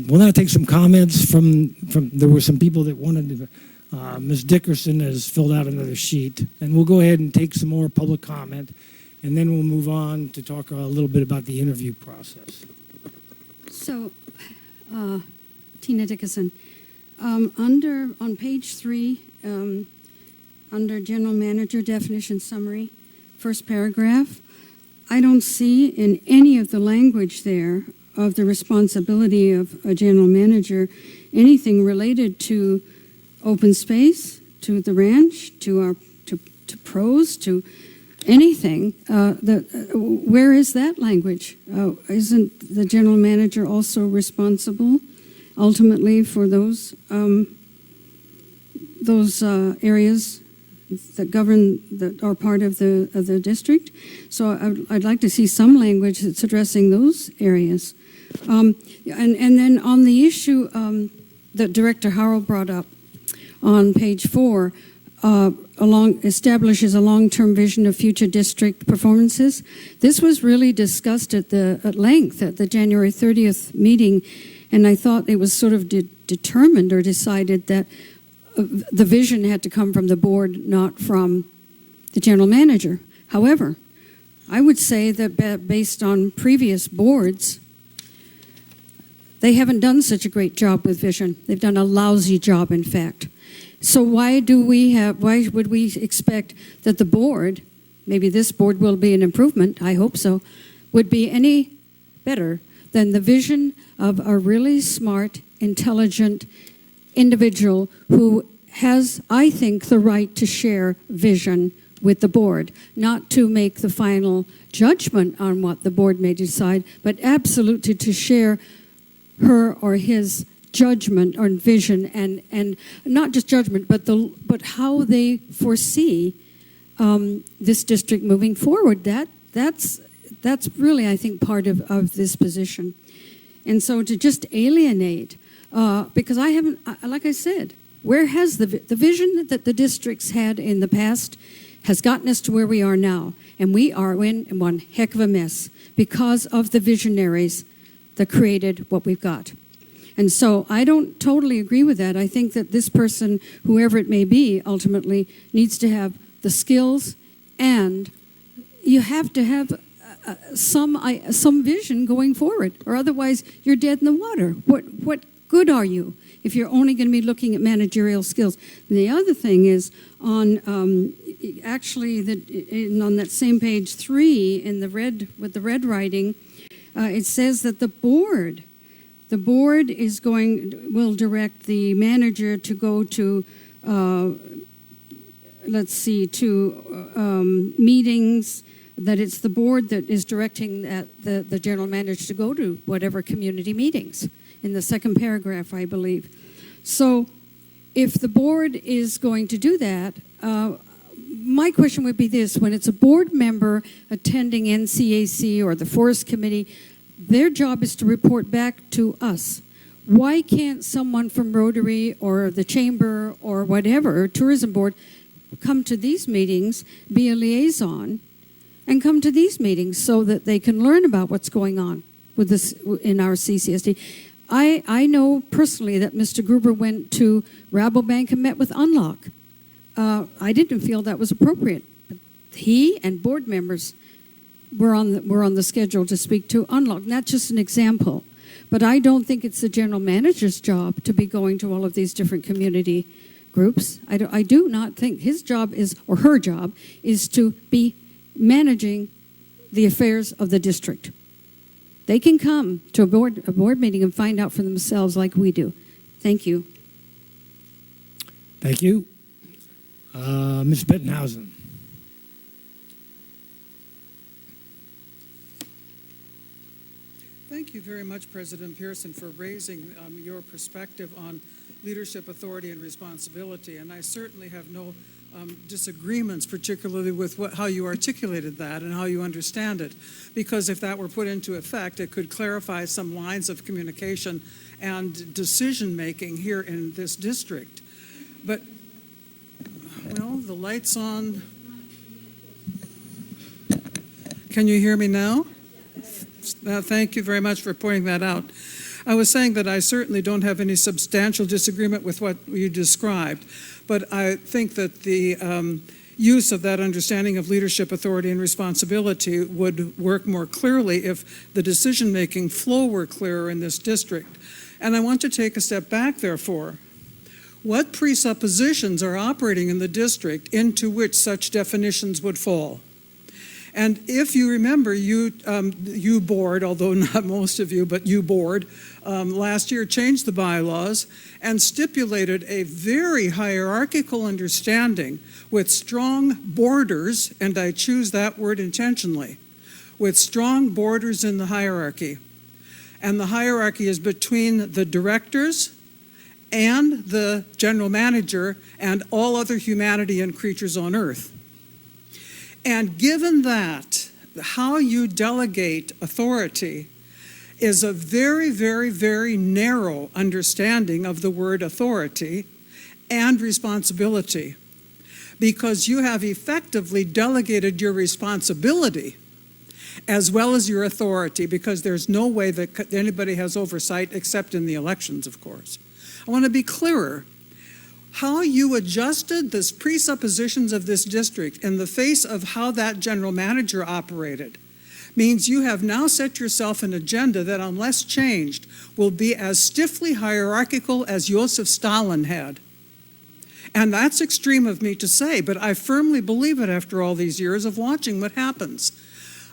We'll now take some comments from there were some people that wanted to, Ms. Dickerson has filled out another sheet, and we'll go ahead and take some more public comment, and then we'll move on to talk a little bit about the interview process. So, Tina Dickerson, on page 3, under General Manager Definition Summary, first paragraph, I don't see in any of the language there of the responsibility of a general manager anything related to open space, to the ranch, to pros, to anything. Where is that language? Isn't the general manager also responsible ultimately for those areas that govern, that are part of the district? So I'd like to see some language that's addressing those areas. And then on the issue that Director Howell brought up on page 4, establishes a long-term vision of future district performances. This was really discussed at length at the January 30th meeting, and I thought it was sort of determined or decided that the vision had to come from the board, not from the general manager. However, I would say that based on previous boards, they haven't done such a great job with vision. They've done a lousy job, in fact. So why would we expect that the board, maybe this board will be an improvement, I hope so, would be any better than the vision of a really smart, intelligent individual who has, I think, the right to share vision with the board, not to make the final judgment on what the board may decide, but absolutely to share her or his judgment or vision, and not just judgment, but how they foresee this district moving forward. That's really, I think, part of this position. And so to just alienate, because I haven't, like I said, where has the vision that the districts had in the past has gotten us to where we are now, and we are in one heck of a mess because of the visionaries that created what we've got. And so I don't totally agree with that. I think that this person, whoever it may be, ultimately needs to have the skills, and you have to have some vision going forward, or otherwise you're dead in the water. What good are you if you're only going to be looking at managerial skills? And the other thing is on on that same page 3 in the red with the red writing, it says that the board the board will direct the manager to go to, meetings, that it's the board that is directing the general manager to go to whatever community meetings, in the second paragraph, I believe. So if the board is going to do that, my question would be this: when it's a board member attending NCAC or the Forest Committee, their job is to report back to us. Why can't someone from Rotary or the Chamber or whatever, Tourism Board, come to these meetings, be a liaison, and come to these meetings so that they can learn about what's going on with this in our CCSD? I know personally that Mr. Gruber went to Rabobank and met with Unlock. I didn't feel that was appropriate. But he and board members were on the schedule to speak to Unlock. That's just an example. But I don't think it's the general manager's job to be going to all of these different community groups. I do not think his job is, or her job, is to be managing the affairs of the district. They can come to a board meeting and find out for themselves like we do. Thank you. Thank you. Ms. Bettenhausen. Thank you very much, President Pearson, for raising your perspective on leadership, authority, and responsibility. And I certainly have no disagreements, particularly with how you articulated that and how you understand it. Because if that were put into effect, it could clarify some lines of communication and decision-making here in this district. But, well, the light's on. Can you hear me now? Thank you very much for pointing that out. I was saying that I certainly don't have any substantial disagreement with what you described, but I think that the use of that understanding of leadership, authority, and responsibility would work more clearly if the decision-making flow were clearer in this district. And I want to take a step back, therefore. What presuppositions are operating in the district into which such definitions would fall? And if you remember, you board, although not most of you, but you board, last year changed the bylaws and stipulated a very hierarchical understanding with strong borders, and I choose that word intentionally, with strong borders in the hierarchy. And the hierarchy is between the directors and the general manager and all other humanity and creatures on earth. And given that, how you delegate authority is a very, very, very narrow understanding of the word authority and responsibility, because you have effectively delegated your responsibility as well as your authority, because there's no way that anybody has oversight except in the elections, of course. I want to be clearer. How you adjusted the presuppositions of this district in the face of how that general manager operated means you have now set yourself an agenda that, unless changed, will be as stiffly hierarchical as Joseph Stalin had. And that's extreme of me to say, but I firmly believe it after all these years of watching what happens.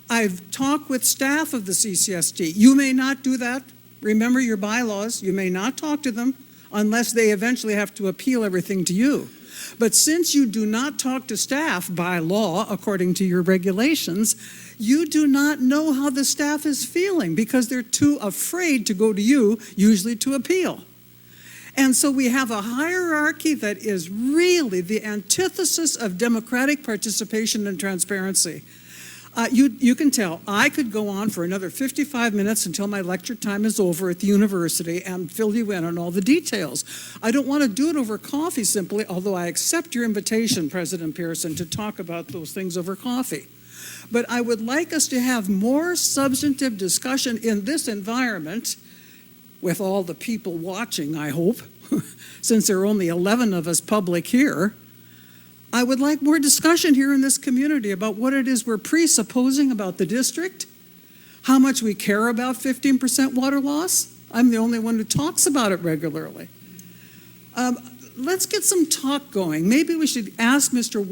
I've talked with staff of the CCSD. You may not do that. Remember your bylaws. You may not talk to them unless they eventually have to appeal everything to you. But since you do not talk to staff by law, according to your regulations, you do not know how the staff is feeling because they're too afraid to go to you, usually to appeal. And so we have a hierarchy that is really the antithesis of democratic participation and transparency. You can tell, I could go on for another 55 minutes until my lecture time is over at the university and fill you in on all the details. I don't want to do it over coffee simply, although I accept your invitation, President Pearson, to talk about those things over coffee. But I would like us to have more substantive discussion in this environment with all the people watching, I hope, since there are only 11 of us public here. I would like more discussion here in this community about what it is we're presupposing about the district, how much we care about 15% water loss. I'm the only one who talks about it regularly. Let's get some talk going. Maybe we should ask Mr.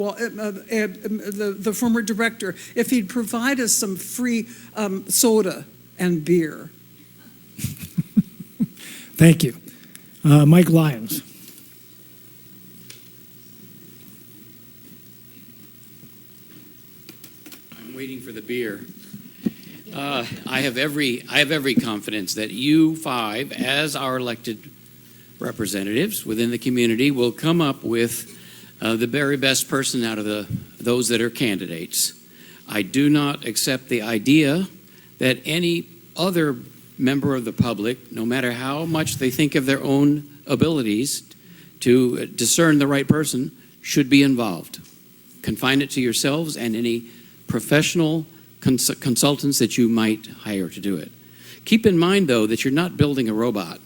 the former director if he'd provide us some free soda and beer. Thank you. Mike Lyons. I'm waiting for the beer. I have every confidence that you five, as our elected representatives within the community, will come up with the very best person out of those that are candidates. I do not accept the idea that any other member of the public, no matter how much they think of their own abilities to discern the right person, should be involved. Confine it to yourselves and any professional consultants that you might hire to do it. Keep in mind, though, that you're not building a robot.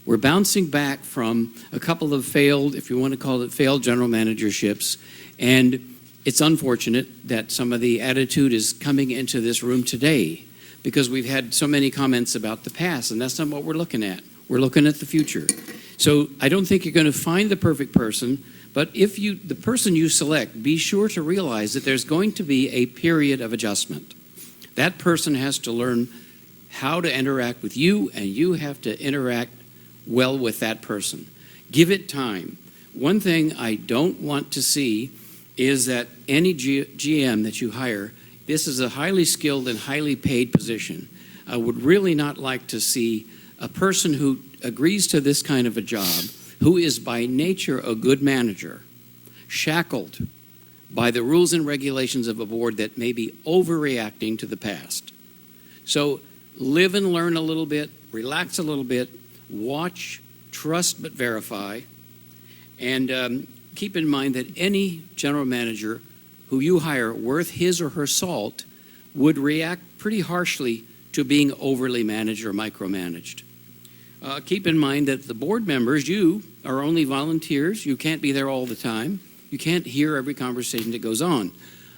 We're bouncing back from a couple of failed, if you want to call it failed general managerships, and it's unfortunate that some of the attitude is coming into this room today because we've had so many comments about the past, and that's not what we're looking at. We're looking at the future. So I don't think you're going to find the perfect person, but if the person you select, be sure to realize that there's going to be a period of adjustment. That person has to learn how to interact with you, and you have to interact well with that person. Give it time. One thing I don't want to see is that any GM that you hire, this is a highly skilled and highly paid position. I would really not like to see a person who agrees to this kind of a job, who is by nature a good manager, shackled by the rules and regulations of a board that may be overreacting to the past. So live and learn a little bit, relax a little bit, watch, trust but verify, and keep in mind that any general manager who you hire worth his or her salt would react pretty harshly to being overly managed or micromanaged. Keep in mind that the board members, you are only volunteers. You can't be there all the time. You can't hear every conversation that goes on.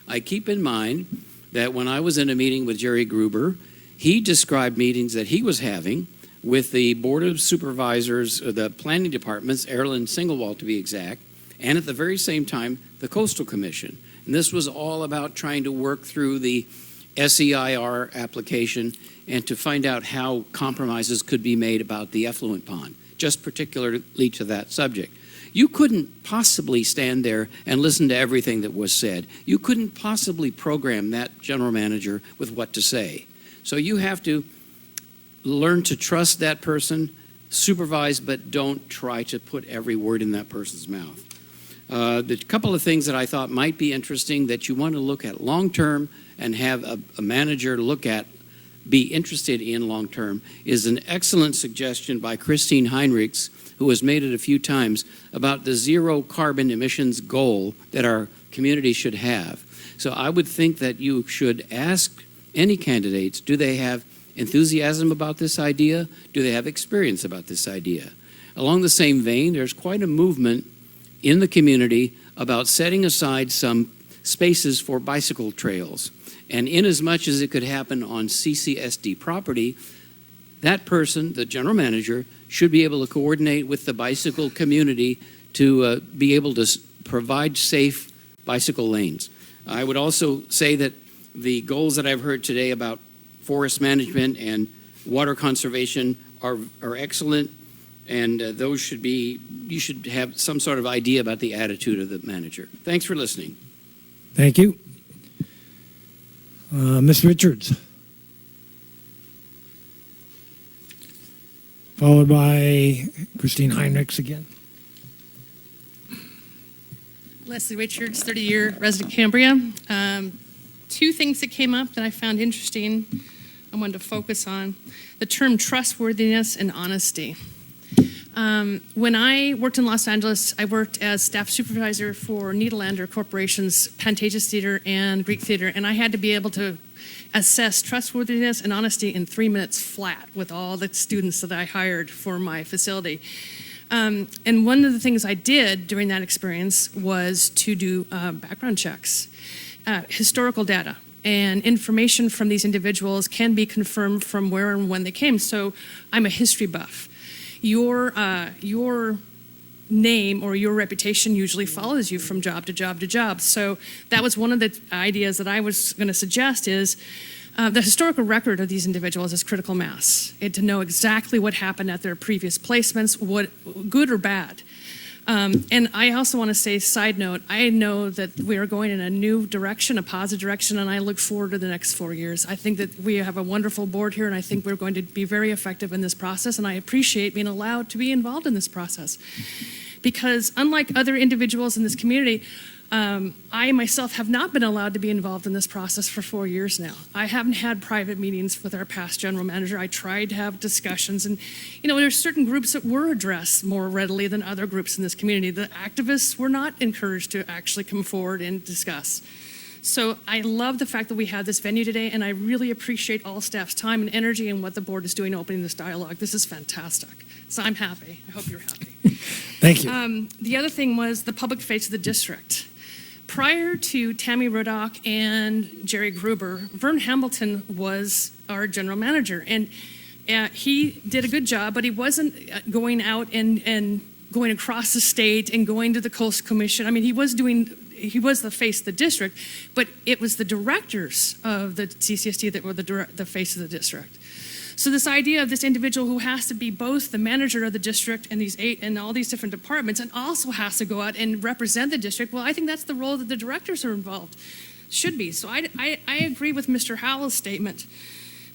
I keep in mind that when I was in a meeting with Jerry Gruber, he described meetings that he was having with the Board of Supervisors, the planning departments, Erlen Singlewald to be exact, and at the very same time, the Coastal Commission. And this was all about trying to work through the SEIR application and to find out how compromises could be made about the effluent pond, just particularly to that subject. You couldn't possibly stand there and listen to everything that was said. You couldn't possibly program that general manager with what to say. So you have to learn to trust that person, supervise, but don't try to put every word in that person's mouth. The couple of things that I thought might be interesting that you want to look at long-term and have a manager look at, be interested in long-term, is an excellent suggestion by Christine Heinrichs, who has made it a few times, about the zero carbon emissions goal that our community should have. So I would think that you should ask any candidates, do they have enthusiasm about this idea? Do they have experience about this idea? Along the same vein, there's quite a movement in the community about setting aside some spaces for bicycle trails. And in as much as it could happen on CCSD property, that person, the general manager, should be able to coordinate with the bicycle community to be able to provide safe bicycle lanes. I would also say that the goals that I've heard today about forest management and water conservation are excellent, and those should be, you should have some sort of idea about the attitude of the manager. Thanks for listening. Thank you. Ms. Richards. Followed by Christine Heinrichs again. Leslie Richards, 30-year resident of Cambria. Two things that came up that I found interesting I wanted to focus on. The term trustworthiness and honesty. When I worked in Los Angeles, I worked as staff supervisor for Nederlander Corporation's Pantages Theater and Greek Theater, and I had to be able to assess trustworthiness and honesty in 3 minutes flat with all the students that I hired for my facility. And one of the things I did during that experience was to do background checks, historical data, and information from these individuals can be confirmed from where and when they came. So I'm a history buff. Your name or your reputation usually follows you from job to job to job. So that was one of the ideas that I was going to suggest is The historical record of these individuals is critical mass, and to know exactly what happened at their previous placements, what good or bad. And I also want to say, side note, I know that we are going in a new direction, a positive direction, and I look forward to the next 4 years. I think that we have a wonderful board here, and I think we're going to be very effective in this process, and I appreciate being allowed to be involved in this process. Because unlike other individuals in this community, I myself have not been allowed to be involved in this process for 4 years now. I haven't had private meetings with our past general manager. I tried to have discussions, and there's certain groups that were addressed more readily than other groups in this community. The activists were not encouraged to actually come forward and discuss. So I love the fact that we have this venue today, and I really appreciate all staff's time and energy and what the board is doing opening this dialogue. This is fantastic. So I'm happy. I hope you're happy. Thank you. The other thing was the public face of the district. Prior to Tammy Rudock and Jerry Gruber, Vern Hamilton was our general manager, and he did a good job, but he wasn't going out and going across the state and going to the Coastal Commission. I mean, he was the face of the district, but it was the directors of the CCSD that were the face of the district. So this idea of this individual who has to be both the manager of the district and all these different departments, and also has to go out and represent the district, well, I think that's the role that the directors are involved, should be. So I agree with Mr. Howell's statement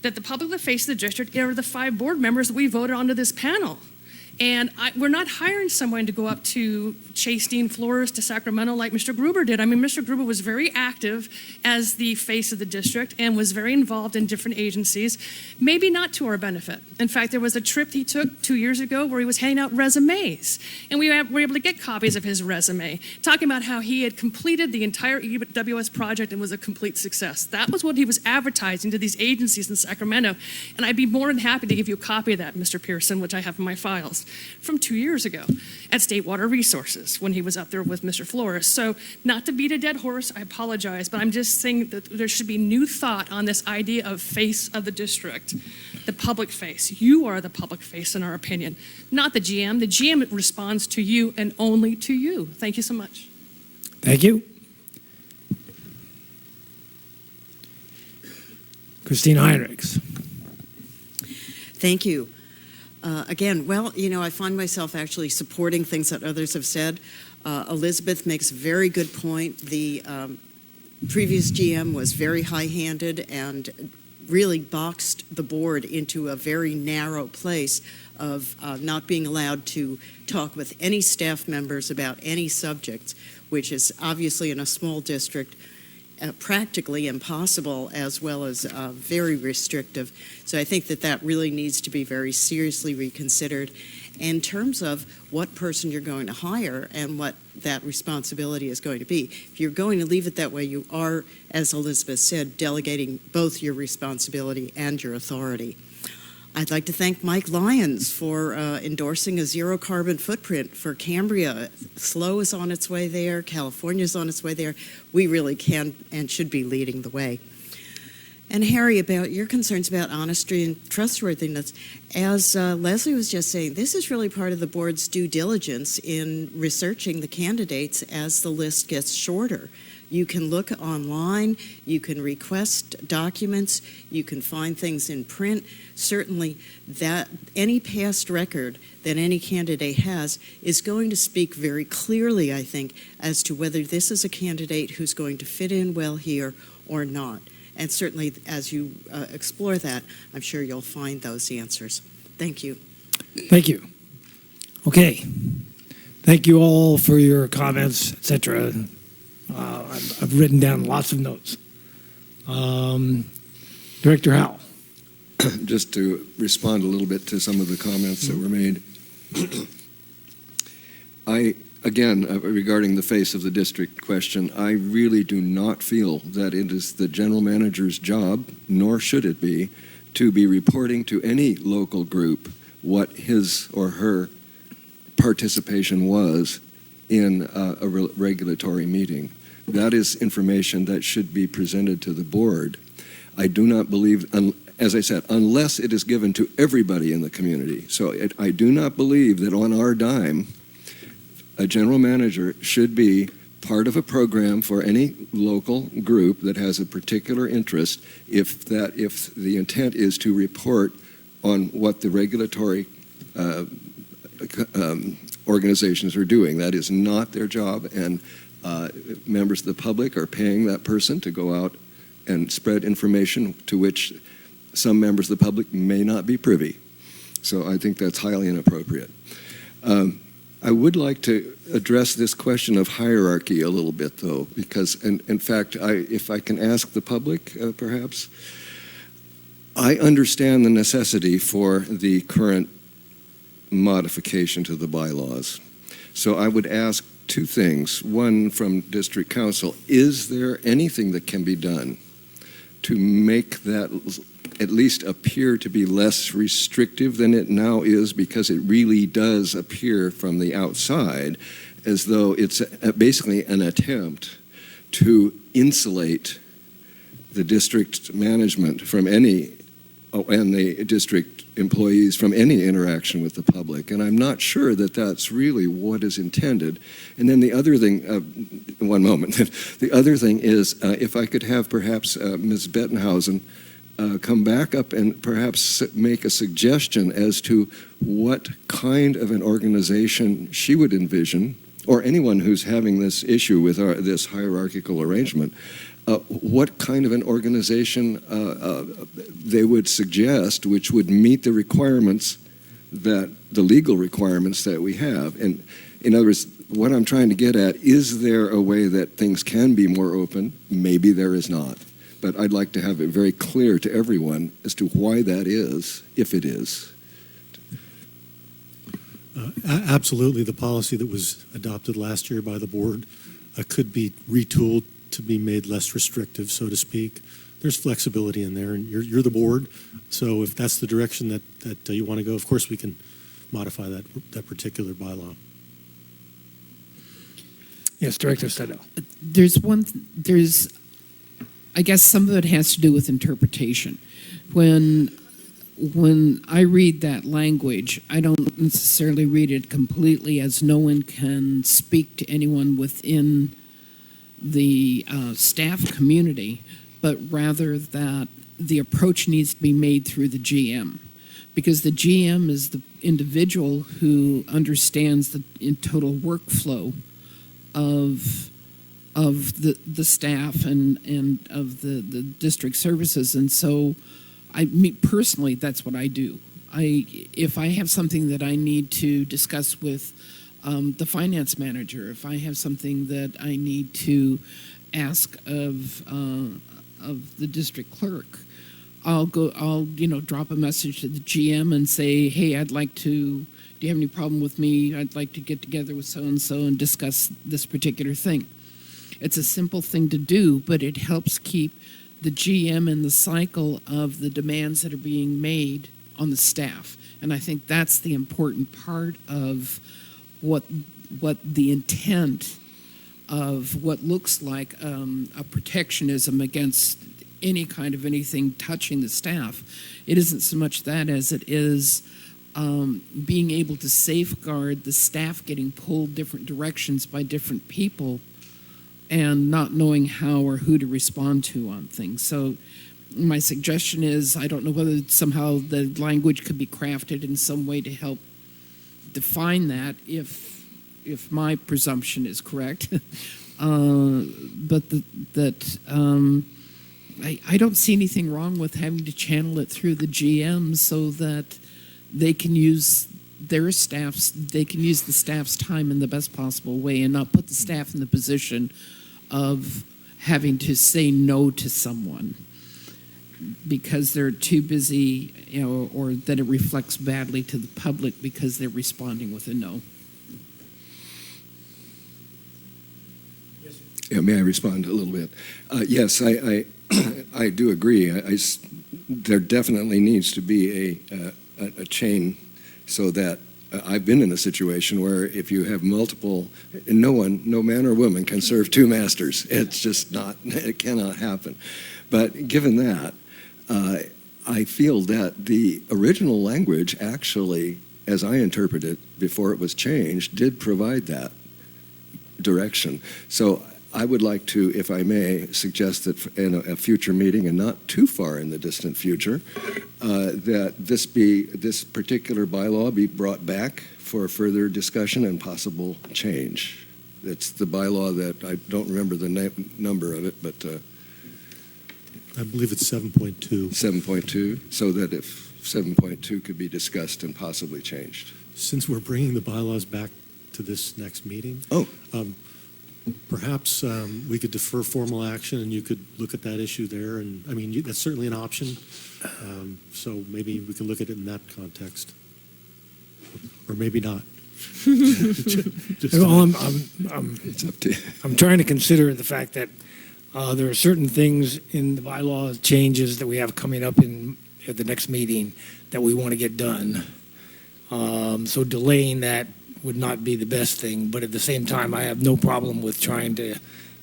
that the public that face the district are the 5 board members that we voted onto this panel. And we're not hiring someone to go up to Chase Dean Flores to Sacramento like Mr. Gruber did. I mean, Mr. Gruber was very active as the face of the district and was very involved in different agencies, maybe not to our benefit. In fact, there was a trip he took 2 years ago where he was handing out resumes, and we were able to get copies of his resume, talking about how he had completed the entire EWS project and was a complete success. That was what he was advertising to these agencies in Sacramento, and I'd be more than happy to give you a copy of that, Mr. Pearson, which I have in my files, from 2 years ago at State Water Resources when he was up there with Mr. Flores. So not to beat a dead horse, I apologize, but I'm just saying that there should be new thought on this idea of face of the district, the public face. You are the public face in our opinion, not the GM. The GM responds to you and only to you. Thank you so much. Thank you. Christine Heinrichs. Thank you. Again, well, I find myself actually supporting things that others have said. Elizabeth makes a very good point. The previous GM was very high-handed and really boxed the board into a very narrow place of not being allowed to talk with any staff members about any subjects, which is obviously in a small district practically impossible, as well as very restrictive. So I think that really needs to be very seriously reconsidered in terms of what person you're going to hire and what that responsibility is going to be. If you're going to leave it that way, you are, as Elizabeth said, delegating both your responsibility and your authority. I'd like to thank Mike Lyons for endorsing a zero carbon footprint for Cambria. SLO is on its way there. California is on its way there. We really can and should be leading the way. And Harry, about your concerns about honesty and trustworthiness, as Leslie was just saying, this is really part of the board's due diligence in researching the candidates as the list gets shorter. You can look online, you can request documents, you can find things in print. Certainly, that any past record that any candidate has is going to speak very clearly, I think, as to whether this is a candidate who's going to fit in well here or not. And certainly, as you explore that, I'm sure you'll find those answers. Thank you. Thank you. Okay. Thank you all for your comments, etc. I've written down lots of notes. Director Howell. Just to respond a little bit to some of the comments that were made. Regarding the face of the district question, I really do not feel that it is the general manager's job, nor should it be, to be reporting to any local group what his or her participation was in a regulatory meeting. That is information that should be presented to the board. I do not believe, as I said, unless it is given to everybody in the community. So I do not believe that on our dime, a general manager should be part of a program for any local group that has a particular interest if the intent is to report on what the regulatory organizations are doing. That is not their job, and members of the public are paying that person to go out and spread information to which some members of the public may not be privy. So I think that's highly inappropriate. I would like to address this question of hierarchy a little bit, though, because, in fact, if I can ask the public, perhaps, I understand the necessity for the current modification to the bylaws. So I would ask two things. One, from District Council, is there anything that can be done to make that at least appear to be less restrictive than it now is, because it really does appear from the outside as though it's basically an attempt to insulate the district management from any, and the district employees from any interaction with the public. And I'm not sure that that's really what is intended. And then the other thing, one moment, the other thing is if I could have perhaps Ms. Bettenhausen come back up and perhaps make a suggestion as to what kind of an organization she would envision, or anyone who's having this issue with this hierarchical arrangement, what kind of an organization they would suggest which would meet the requirements, the legal requirements that we have. And in other words, what I'm trying to get at, is there a way that things can be more open? Maybe there is not. But I'd like to have it very clear to everyone as to why that is, if it is. Absolutely. The policy that was adopted last year by the board could be retooled to be made less restrictive, so to speak. There's flexibility in there, and you're the board. So if that's the direction that you want to go, of course we can modify that particular bylaw. Yes, Director Stedel. I guess some of it has to do with interpretation. When I read that language, I don't necessarily read it completely as no one can speak to anyone within the staff community, but rather that the approach needs to be made through the GM, because the GM is the individual who understands the total workflow of the staff and of the district services. And so personally, that's what I do. If I have something that I need to discuss with the finance manager, if I have something that I need to ask of the district clerk, I'll drop a message to the GM and say, hey, do you have any problem with me? I'd like to get together with so-and-so and discuss this particular thing. It's a simple thing to do, but it helps keep the GM in the cycle of the demands that are being made on the staff. And I think that's the important part of what the intent of what looks like a protectionism against any kind of anything touching the staff. It isn't so much that as it is being able to safeguard the staff getting pulled different directions by different people and not knowing how or who to respond to on things. So my suggestion is, I don't know whether somehow the language could be crafted in some way to help define that, if my presumption is correct. But I don't see anything wrong with having to channel it through the GM so that they can use the staff's time in the best possible way and not put the staff in the position of having to say no to someone because they're too busy, or that it reflects badly to the public because they're responding with a no. Yeah, may I respond a little bit? Yes, I do agree. There definitely needs to be a chain, so that I've been in a situation where if you have multiple, no man or woman can serve two masters. It's just not, it cannot happen. But given that, I feel that the original language actually, as I interpret it before it was changed, did provide that. direction. So I would like to, if I may, suggest that in a future meeting, and not too far in the distant future, that this particular bylaw be brought back for further discussion and possible change. It's the bylaw that I don't remember the number of it, but I believe it's 7.2. 7.2, so that if 7.2 could be discussed and possibly changed. Since we're bringing the bylaws back to this next meeting, perhaps we could defer formal action and you could look at that issue there. And I mean, that's certainly an option. So maybe we can look at it in that context, or maybe not. Well, It's up to you. I'm trying to consider the fact that there are certain things in the bylaw changes that we have coming up at the next meeting that we want to get done. So delaying that would not be the best thing, but at the same time, I have no problem with trying to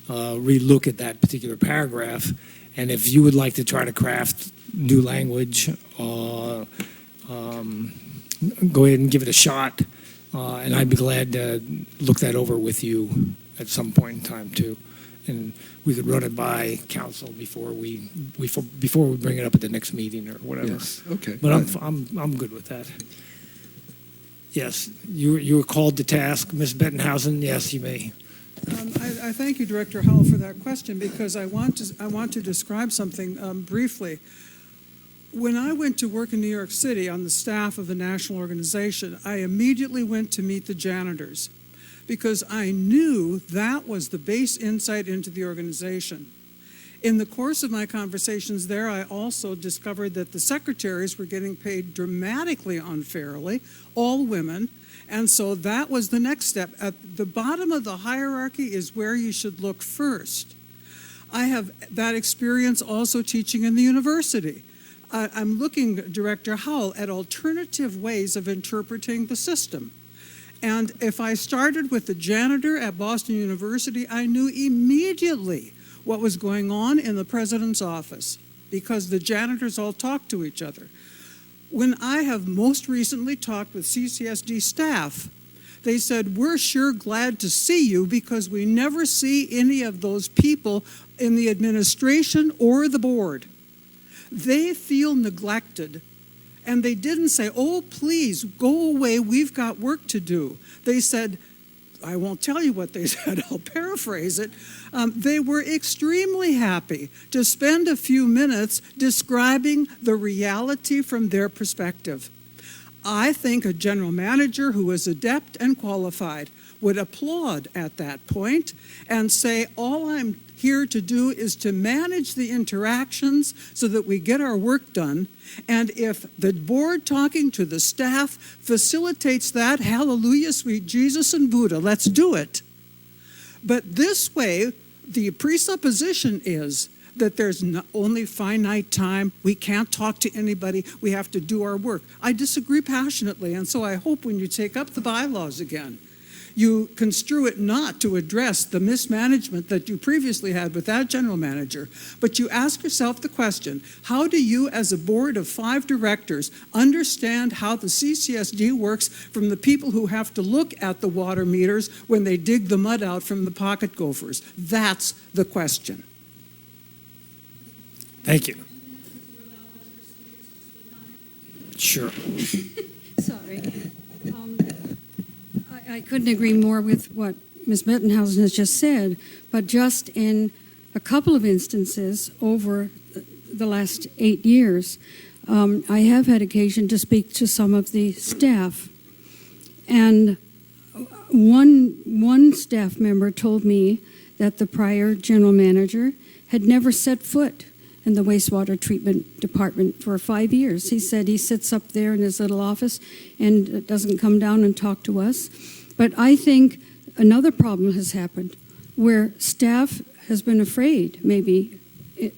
relook at that particular paragraph. And if you would like to try to craft new language, go ahead and give it a shot. And I'd be glad to look that over with you at some point in time too. And we could run it by council before we bring it up at the next meeting or whatever. Yes, okay. But I'm good with that. Yes, you were called to task, Ms. Bettenhausen. Yes, you may. I thank you, Director Hull, for that question, because I want to describe something briefly. When I went to work in New York City on the staff of the national organization, I immediately went to meet the janitors because I knew that was the base insight into the organization. In the course of my conversations there, I also discovered that the secretaries were getting paid dramatically unfairly, all women, and so that was the next step. At the bottom of the hierarchy is where you should look first. I have that experience also teaching in the university. I'm looking, Director Howell, at alternative ways of interpreting the system. And if I started with the janitor at Boston University, I knew immediately what was going on in the president's office because the janitors all talk to each other. When I have most recently talked with CCSD staff, they said, we're sure glad to see you because we never see any of those people in the administration or the board. They feel neglected, and they didn't say, oh, please, go away, we've got work to do. They said, I won't tell you what they said, I'll paraphrase it. They were extremely happy to spend a few minutes describing the reality from their perspective. I think a general manager who is adept and qualified would applaud at that point and say, all I'm here to do is to manage the interactions so that we get our work done. And if the board talking to the staff facilitates that, hallelujah, sweet Jesus and Buddha, let's do it. But this way, the presupposition is that there's only finite time. We can't talk to anybody. We have to do our work. I disagree passionately, and so I hope when you take up the bylaws again, you construe it not to address the mismanagement that you previously had with that general manager, but you ask yourself the question, how do you as a board of 5 directors understand how the CCSD works from the people who have to look at the water meters when they dig the mud out from the pocket gophers? That's the question. Thank you. Sure. Sorry. I couldn't agree more with what Ms. Bettenhausen has just said, but just in a couple of instances over the last 8 years, I have had occasion to speak to some of the staff. And one staff member told me that the prior general manager had never set foot in the wastewater treatment department for 5 years. He said he sits up there in his little office and doesn't come down and talk to us. But I think another problem has happened where staff has been afraid, maybe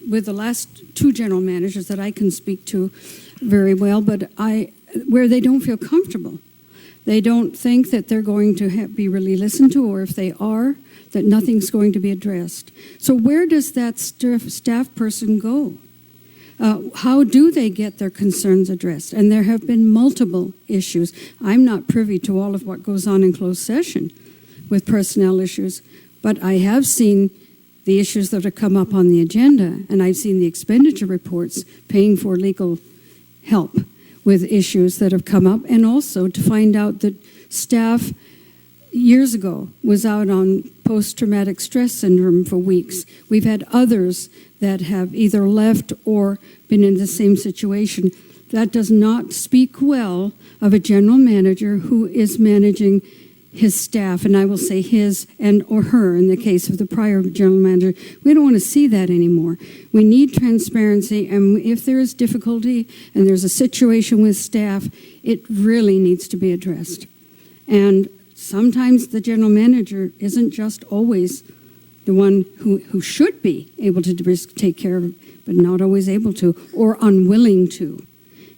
with the last 2 general managers that I can speak to very well, but where they don't feel comfortable. They don't think that they're going to be really listened to, or if they are, that nothing's going to be addressed. So where does that staff person go? How do they get their concerns addressed? And there have been multiple issues. I'm not privy to all of what goes on in closed session with personnel issues, but I have seen the issues that have come up on the agenda, and I've seen the expenditure reports paying for legal help with issues that have come up, and also to find out that staff years ago was out on post-traumatic stress syndrome for weeks. We've had others that have either left or been in the same situation. That does not speak well of a general manager who is managing his staff, and I will say his and or her in the case of the prior general manager. We don't want to see that anymore. We need transparency, and if there is difficulty and there's a situation with staff, it really needs to be addressed. And sometimes the general manager isn't just always the one who should be able to take care of it, but not always able to or unwilling to.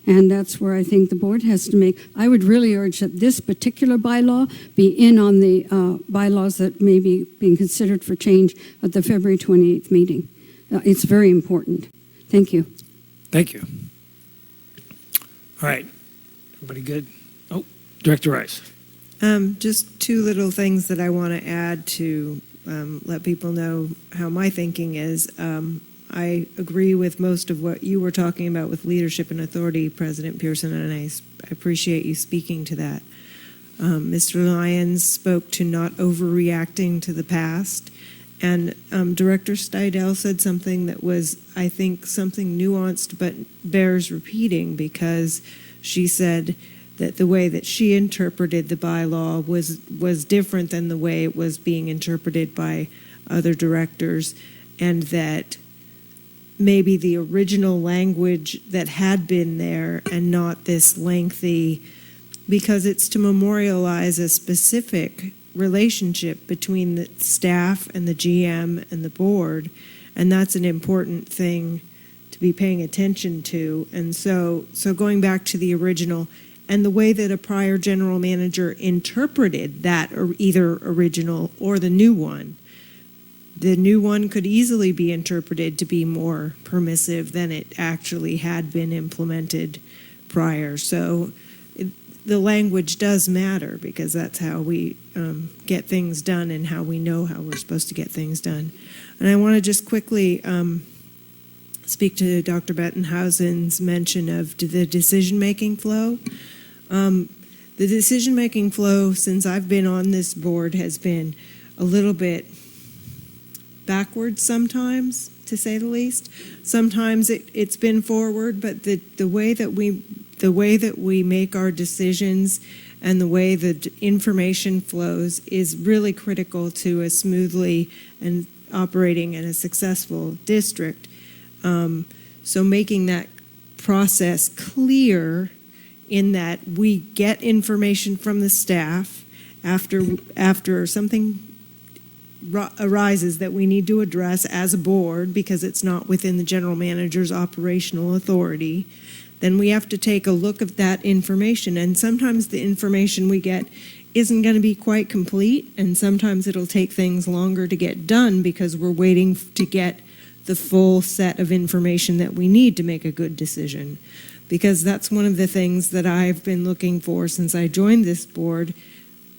And that's where I think the board has to make. I would really urge that this particular bylaw be in on the bylaws that may be being considered for change at the February 28th meeting. It's very important. Thank you. Thank you. All right. Everybody good? Oh, Director Rice. Just two little things that I want to add to let people know how my thinking is. I agree with most of what you were talking about with leadership and authority, President Pearson, and I appreciate you speaking to that. Mr. Lyons spoke to not overreacting to the past, and Director Steidel said something that was, I think, something nuanced but bears repeating, because she said that the way that she interpreted the bylaw was different than the way it was being interpreted by other directors, and that maybe the original language that had been there and not this lengthy, because it's to memorialize a specific relationship between the staff and the GM and the board, and that's an important thing to be paying attention to. And so going back to the original and the way that a prior general manager interpreted that, or either original or the new one could easily be interpreted to be more permissive than it actually had been implemented prior. So the language does matter, because that's how we get things done and how we know how we're supposed to get things done. And I want to just quickly speak to Dr. Bettenhausen's mention of the decision-making flow. The decision-making flow since I've been on this board has been a little bit backwards sometimes, to say the least. Sometimes it's been forward, but the way that we make our decisions and the way the information flows is really critical to a smoothly and operating and a successful district. So making that process clear, in that we get information from the staff after something arises that we need to address as a board because it's not within the general manager's operational authority, then we have to take a look at that information. And sometimes the information we get isn't going to be quite complete, and sometimes it'll take things longer to get done because we're waiting to get the full set of information that we need to make a good decision. Because that's one of the things that I've been looking for since I joined this board.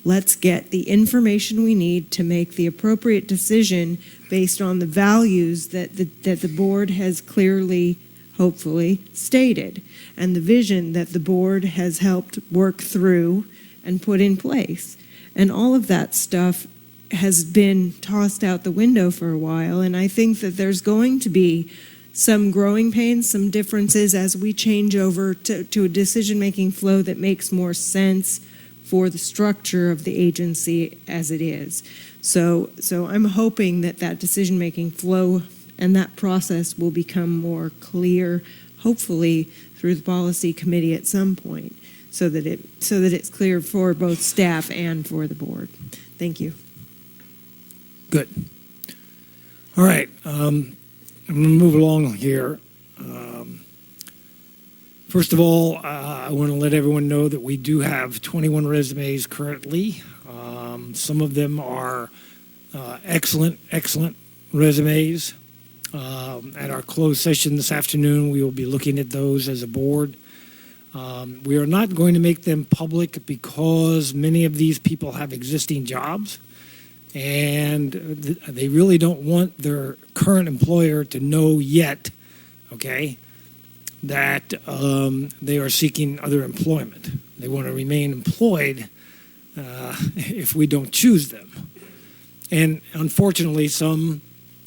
Let's get the information we need to make the appropriate decision based on the values that the board has clearly, hopefully, stated, and the vision that the board has helped work through and put in place. And all of that stuff has been tossed out the window for a while, and I think that there's going to be some growing pains, some differences as we change over to a decision-making flow that makes more sense for the structure of the agency as it is. So I'm hoping that decision-making flow and that process will become more clear, hopefully through the policy committee at some point, so that it's clear for both staff and for the board. Thank you. Good. All right. I'm going to move along here. First of all, I want to let everyone know that we do have 21 resumes currently. Some of them are excellent resumes. At our closed session this afternoon, we will be looking at those as a board. We are not going to make them public because many of these people have existing jobs, and they really don't want their current employer to know yet, okay, that they are seeking other employment. They want to remain employed if we don't choose them. And unfortunately, some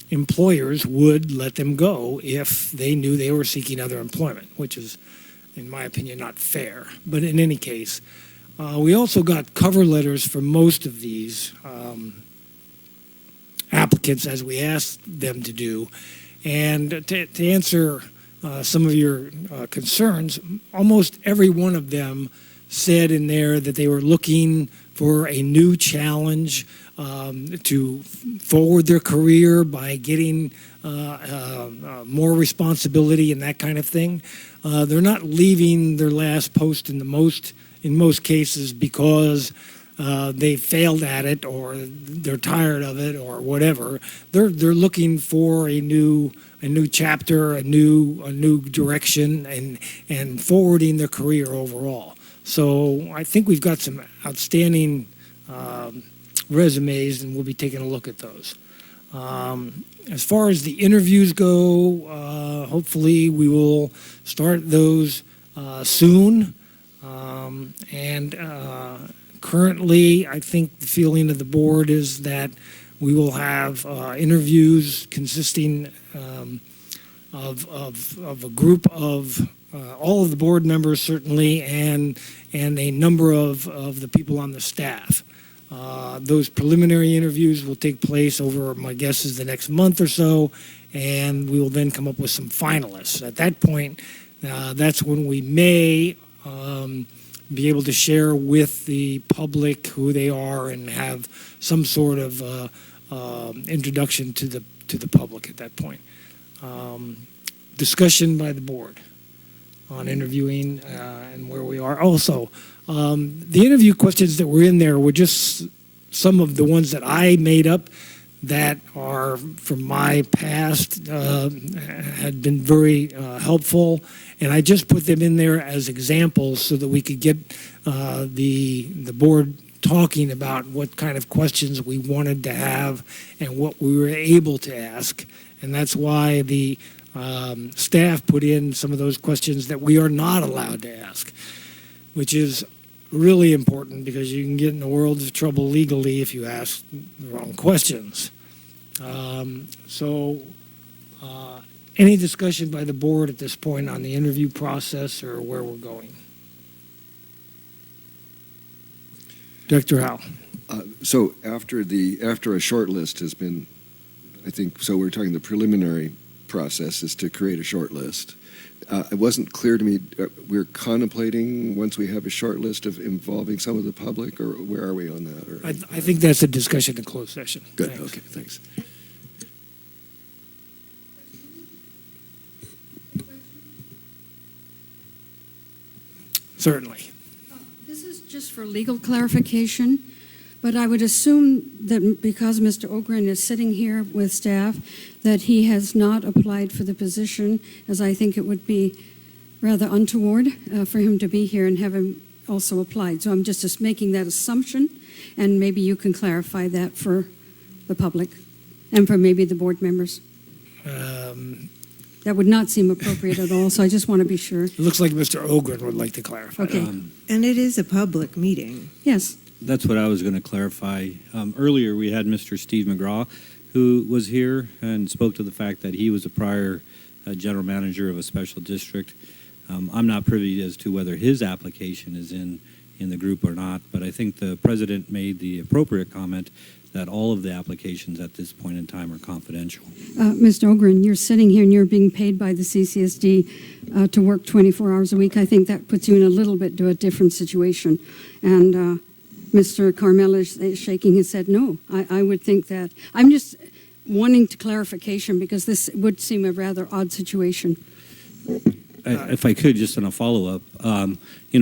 employers would let them go if they knew they were seeking other employment, which is, in my opinion, not fair. But in any case, we also got cover letters for most of these applicants, as we asked them to do. And to answer some of your concerns, almost every one of them said in there that they were looking for a new challenge to forward their career by getting more responsibility and that kind of thing. They're not leaving their last post in most cases because they failed at it or they're tired of it or whatever. They're looking for a new chapter, a new direction, and forwarding their career overall. So I think we've got some outstanding resumes, and we'll be taking a look at those. As far as the interviews go, hopefully we will start those soon. Currently, I think the feeling of the board is that we will have interviews consisting of a group of all of the board members, certainly, and a number of the people on the staff. Those preliminary interviews will take place over, my guess is, the next month or so, and we will then come up with some finalists. At that point, that's when we may be able to share with the public who they are and have some sort of introduction to the public at that point. Discussion by the board on interviewing and where we are. Also, the interview questions that were in there were just some of the ones that I made up that are from my past, had been very helpful, and I just put them in there as examples so that we could get the board talking about what kind of questions we wanted to have and what we were able to ask, and that's why the staff put in some of those questions that we are not allowed to ask, which is really important because you can get in a world of trouble legally if you ask the wrong questions. Any discussion by the board at this point on the interview process or where we're going? Dr. Howell. So after a short list has been, I think, so we're talking the preliminary process is to create a short list. It wasn't clear to me, we're contemplating once we have a short list of involving some of the public, or where are we on that? Or, I think that's a discussion in closed session. Good, Thanks. okay, thanks. Certainly. This is just for legal clarification, but I would assume that because Mr. Ogren is sitting here with staff, that he has not applied for the position, as I think it would be rather untoward for him to be here and have him also applied. So I'm just making that assumption, and maybe you can clarify that for the public and for maybe the board members. That would not seem appropriate at all, so I just want to be sure. It looks like Mr. Ogren would like to clarify. Okay. And it is a public meeting. Yes. That's what I was going to clarify. Earlier, we had Mr. Steve McGraw, who was here and spoke to the fact that he was a prior general manager of a special district. I'm not privy as to whether his application is in the group or not, but I think the president made the appropriate comment that all of the applications at this point in time are confidential. Mr. Ogren, you're sitting here and you're being paid by the CCSD to work 24 hours a week. I think that puts you in a little bit to a different situation. And Mr. Carmel is shaking his head no. I would think that. I'm just wanting to clarification because this would seem a rather odd situation. If I could, just on a follow-up,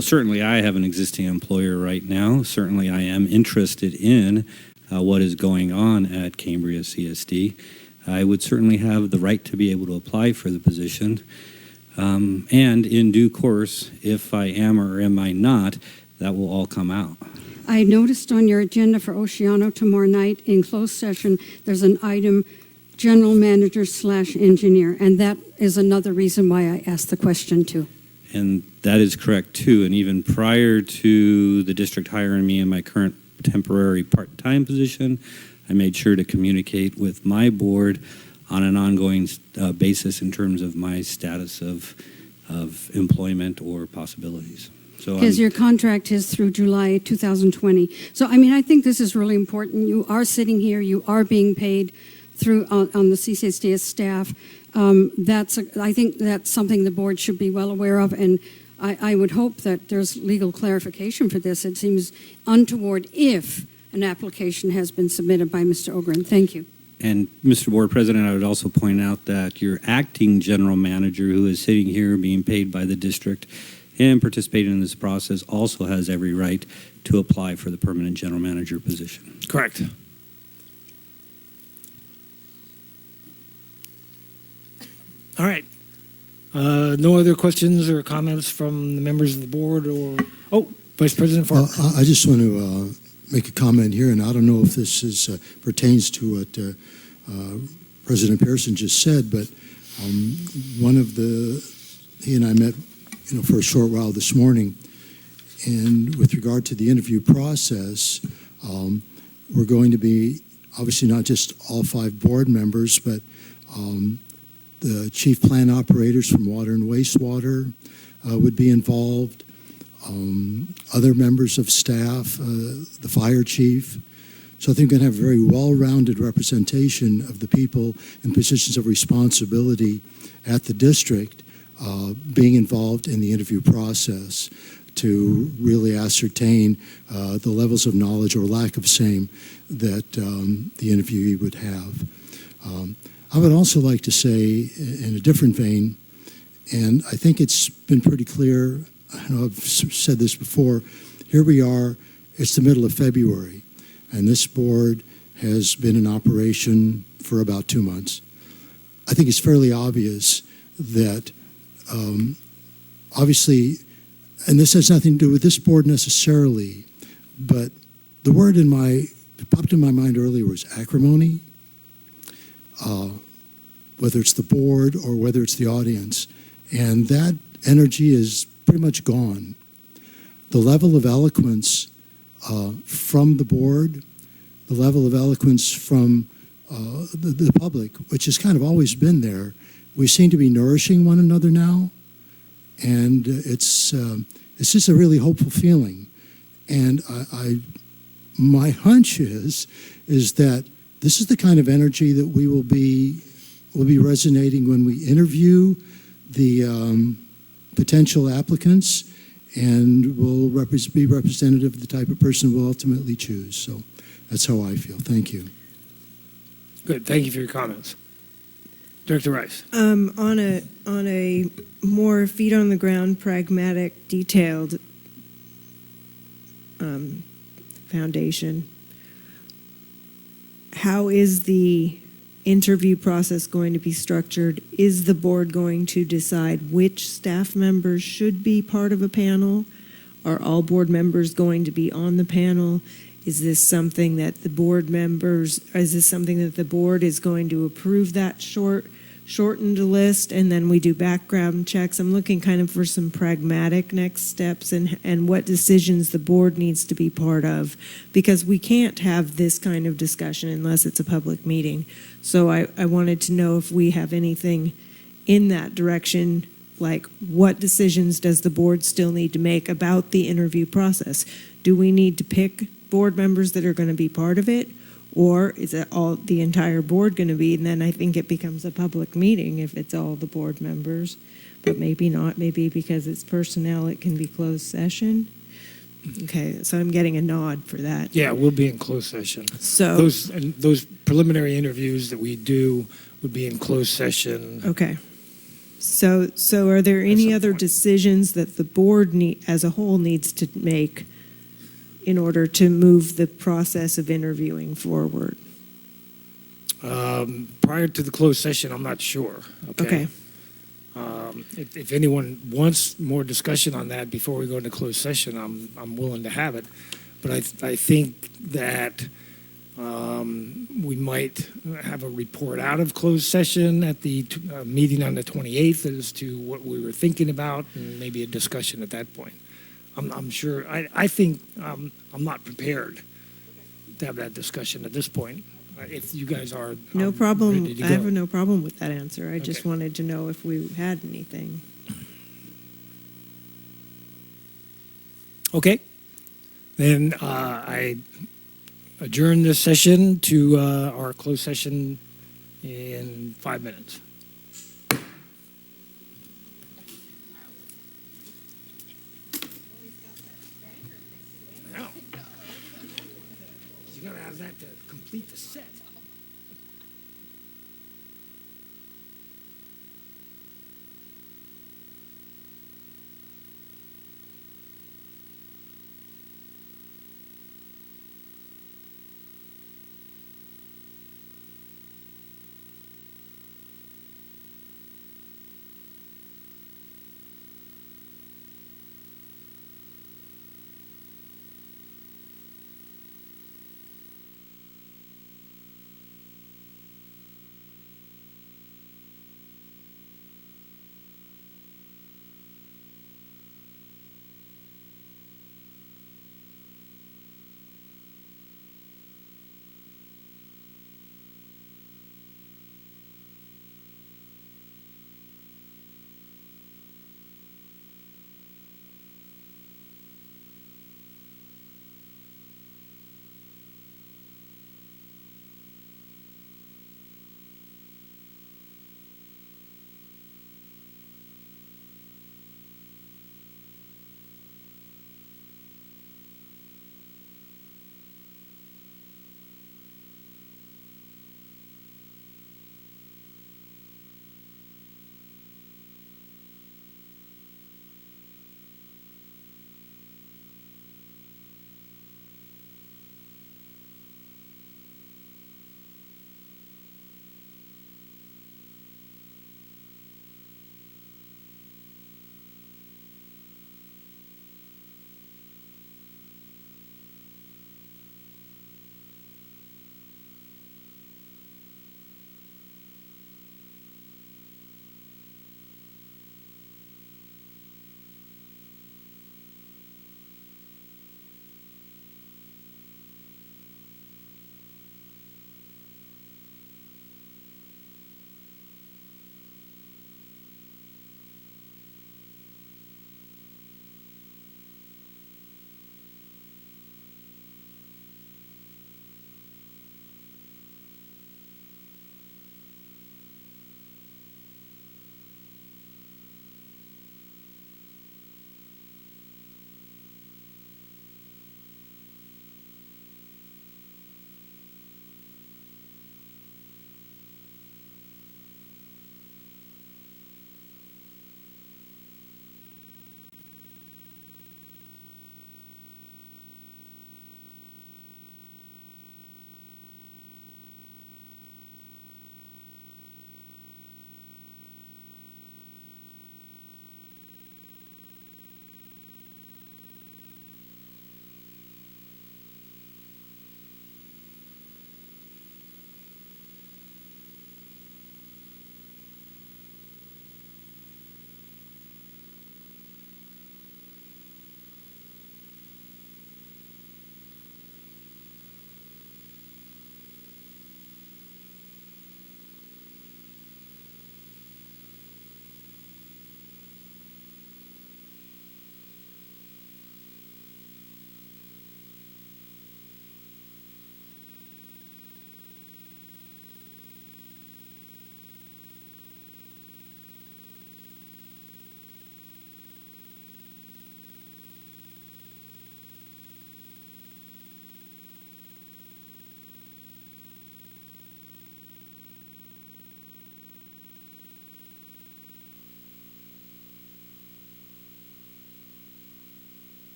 certainly I have an existing employer right now. Certainly I am interested in what is going on at Cambria CSD. I would certainly have the right to be able to apply for the position. And in due course, if I am or am I not, that will all come out. I noticed on your agenda for Oceano tomorrow night in closed session, there's an item, general manager / engineer, and that is another reason why I asked the question too. And that is correct too. And even prior to the district hiring me in my current temporary part-time position, I made sure to communicate with my board on an ongoing basis in terms of my status of employment or possibilities. So Because your contract is through July 2020. So, I mean, I think this is really important. You are sitting here, you are being paid through on the CSD staff. I think that's something the board should be well aware of, and I would hope that there's legal clarification for this. It seems untoward if an application has been submitted by Mr. Ogren. Thank you. And Mr. Board President, I would also point out that your acting general manager, who is sitting here being paid by the district and participating in this process, also has every right to apply for the permanent general manager position. Correct. All right. No other questions or comments from the members of the board or, Vice President Farmer. I just want to make a comment here, and I don't know if this pertains to what President Pearson just said, but he and I met for a short while this morning, and with regard to the interview process, we're going to be obviously not just all 5 board members, but the chief plant operators from water and wastewater would be involved, other members of staff, the fire chief. So I think we're going to have a very well-rounded representation of the people in positions of responsibility at the district being involved in the interview process to really ascertain the levels of knowledge or lack of same that the interviewee would have. I would also like to say, in a different vein, and I think it's been pretty clear, I know I've said this before, here we are, it's the middle of February, and this board has been in operation for about 2 months. I think it's fairly obvious that obviously, and this has nothing to do with this board necessarily, but the word that popped in my mind earlier was acrimony, whether it's the board or whether it's the audience. And that energy is pretty much gone. The level of eloquence from the board, the level of eloquence from the public, which has kind of always been there, we seem to be nourishing one another now, and it's just a really hopeful feeling. And my hunch is that this is the kind of energy that will be resonating when we interview the potential applicants, and will be representative of the type of person we'll ultimately choose. So that's how I feel. Thank you. Good. Thank you for your comments. Director Rice. On a more feet on the ground, pragmatic, detailed foundation, how is the interview process going to be structured? Is the board going to decide which staff members should be part of a panel? Are all board members going to be on the panel? Is this something that the board is going to approve that shortened list, and then we do background checks? I'm looking kind of for some pragmatic next steps and what decisions the board needs to be part of, because we can't have this kind of discussion unless it's a public meeting. So I wanted to know if we have anything in that direction, like what decisions does the board still need to make about the interview process? Do we need to pick board members that are going to be part of it? Or is it all the entire board going to be? And then I think it becomes a public meeting if it's all the board members, but maybe not. Maybe because it's personnel, it can be closed session. Okay, so I'm getting a nod for that. Yeah, we'll be in closed session. So those preliminary interviews that we do would be in closed session. Okay. So are there any other decisions that the board as a whole needs to make in order to move the process of interviewing forward? Prior to the closed session, I'm not sure. Okay. If anyone wants more discussion on that before we go into closed session, I'm willing to have it. but I think that we might have a report out of closed session at the meeting on the 28th as to what we were thinking about, and maybe a discussion at that point. I'm sure, I think I'm not prepared to have that discussion at this point. If you guys are No problem. ready to I have go. no problem with that answer. I just Okay. wanted to know if we had anything. Okay. Then I adjourn this session to our closed session in 5 minutes. You gotta have that to complete the set.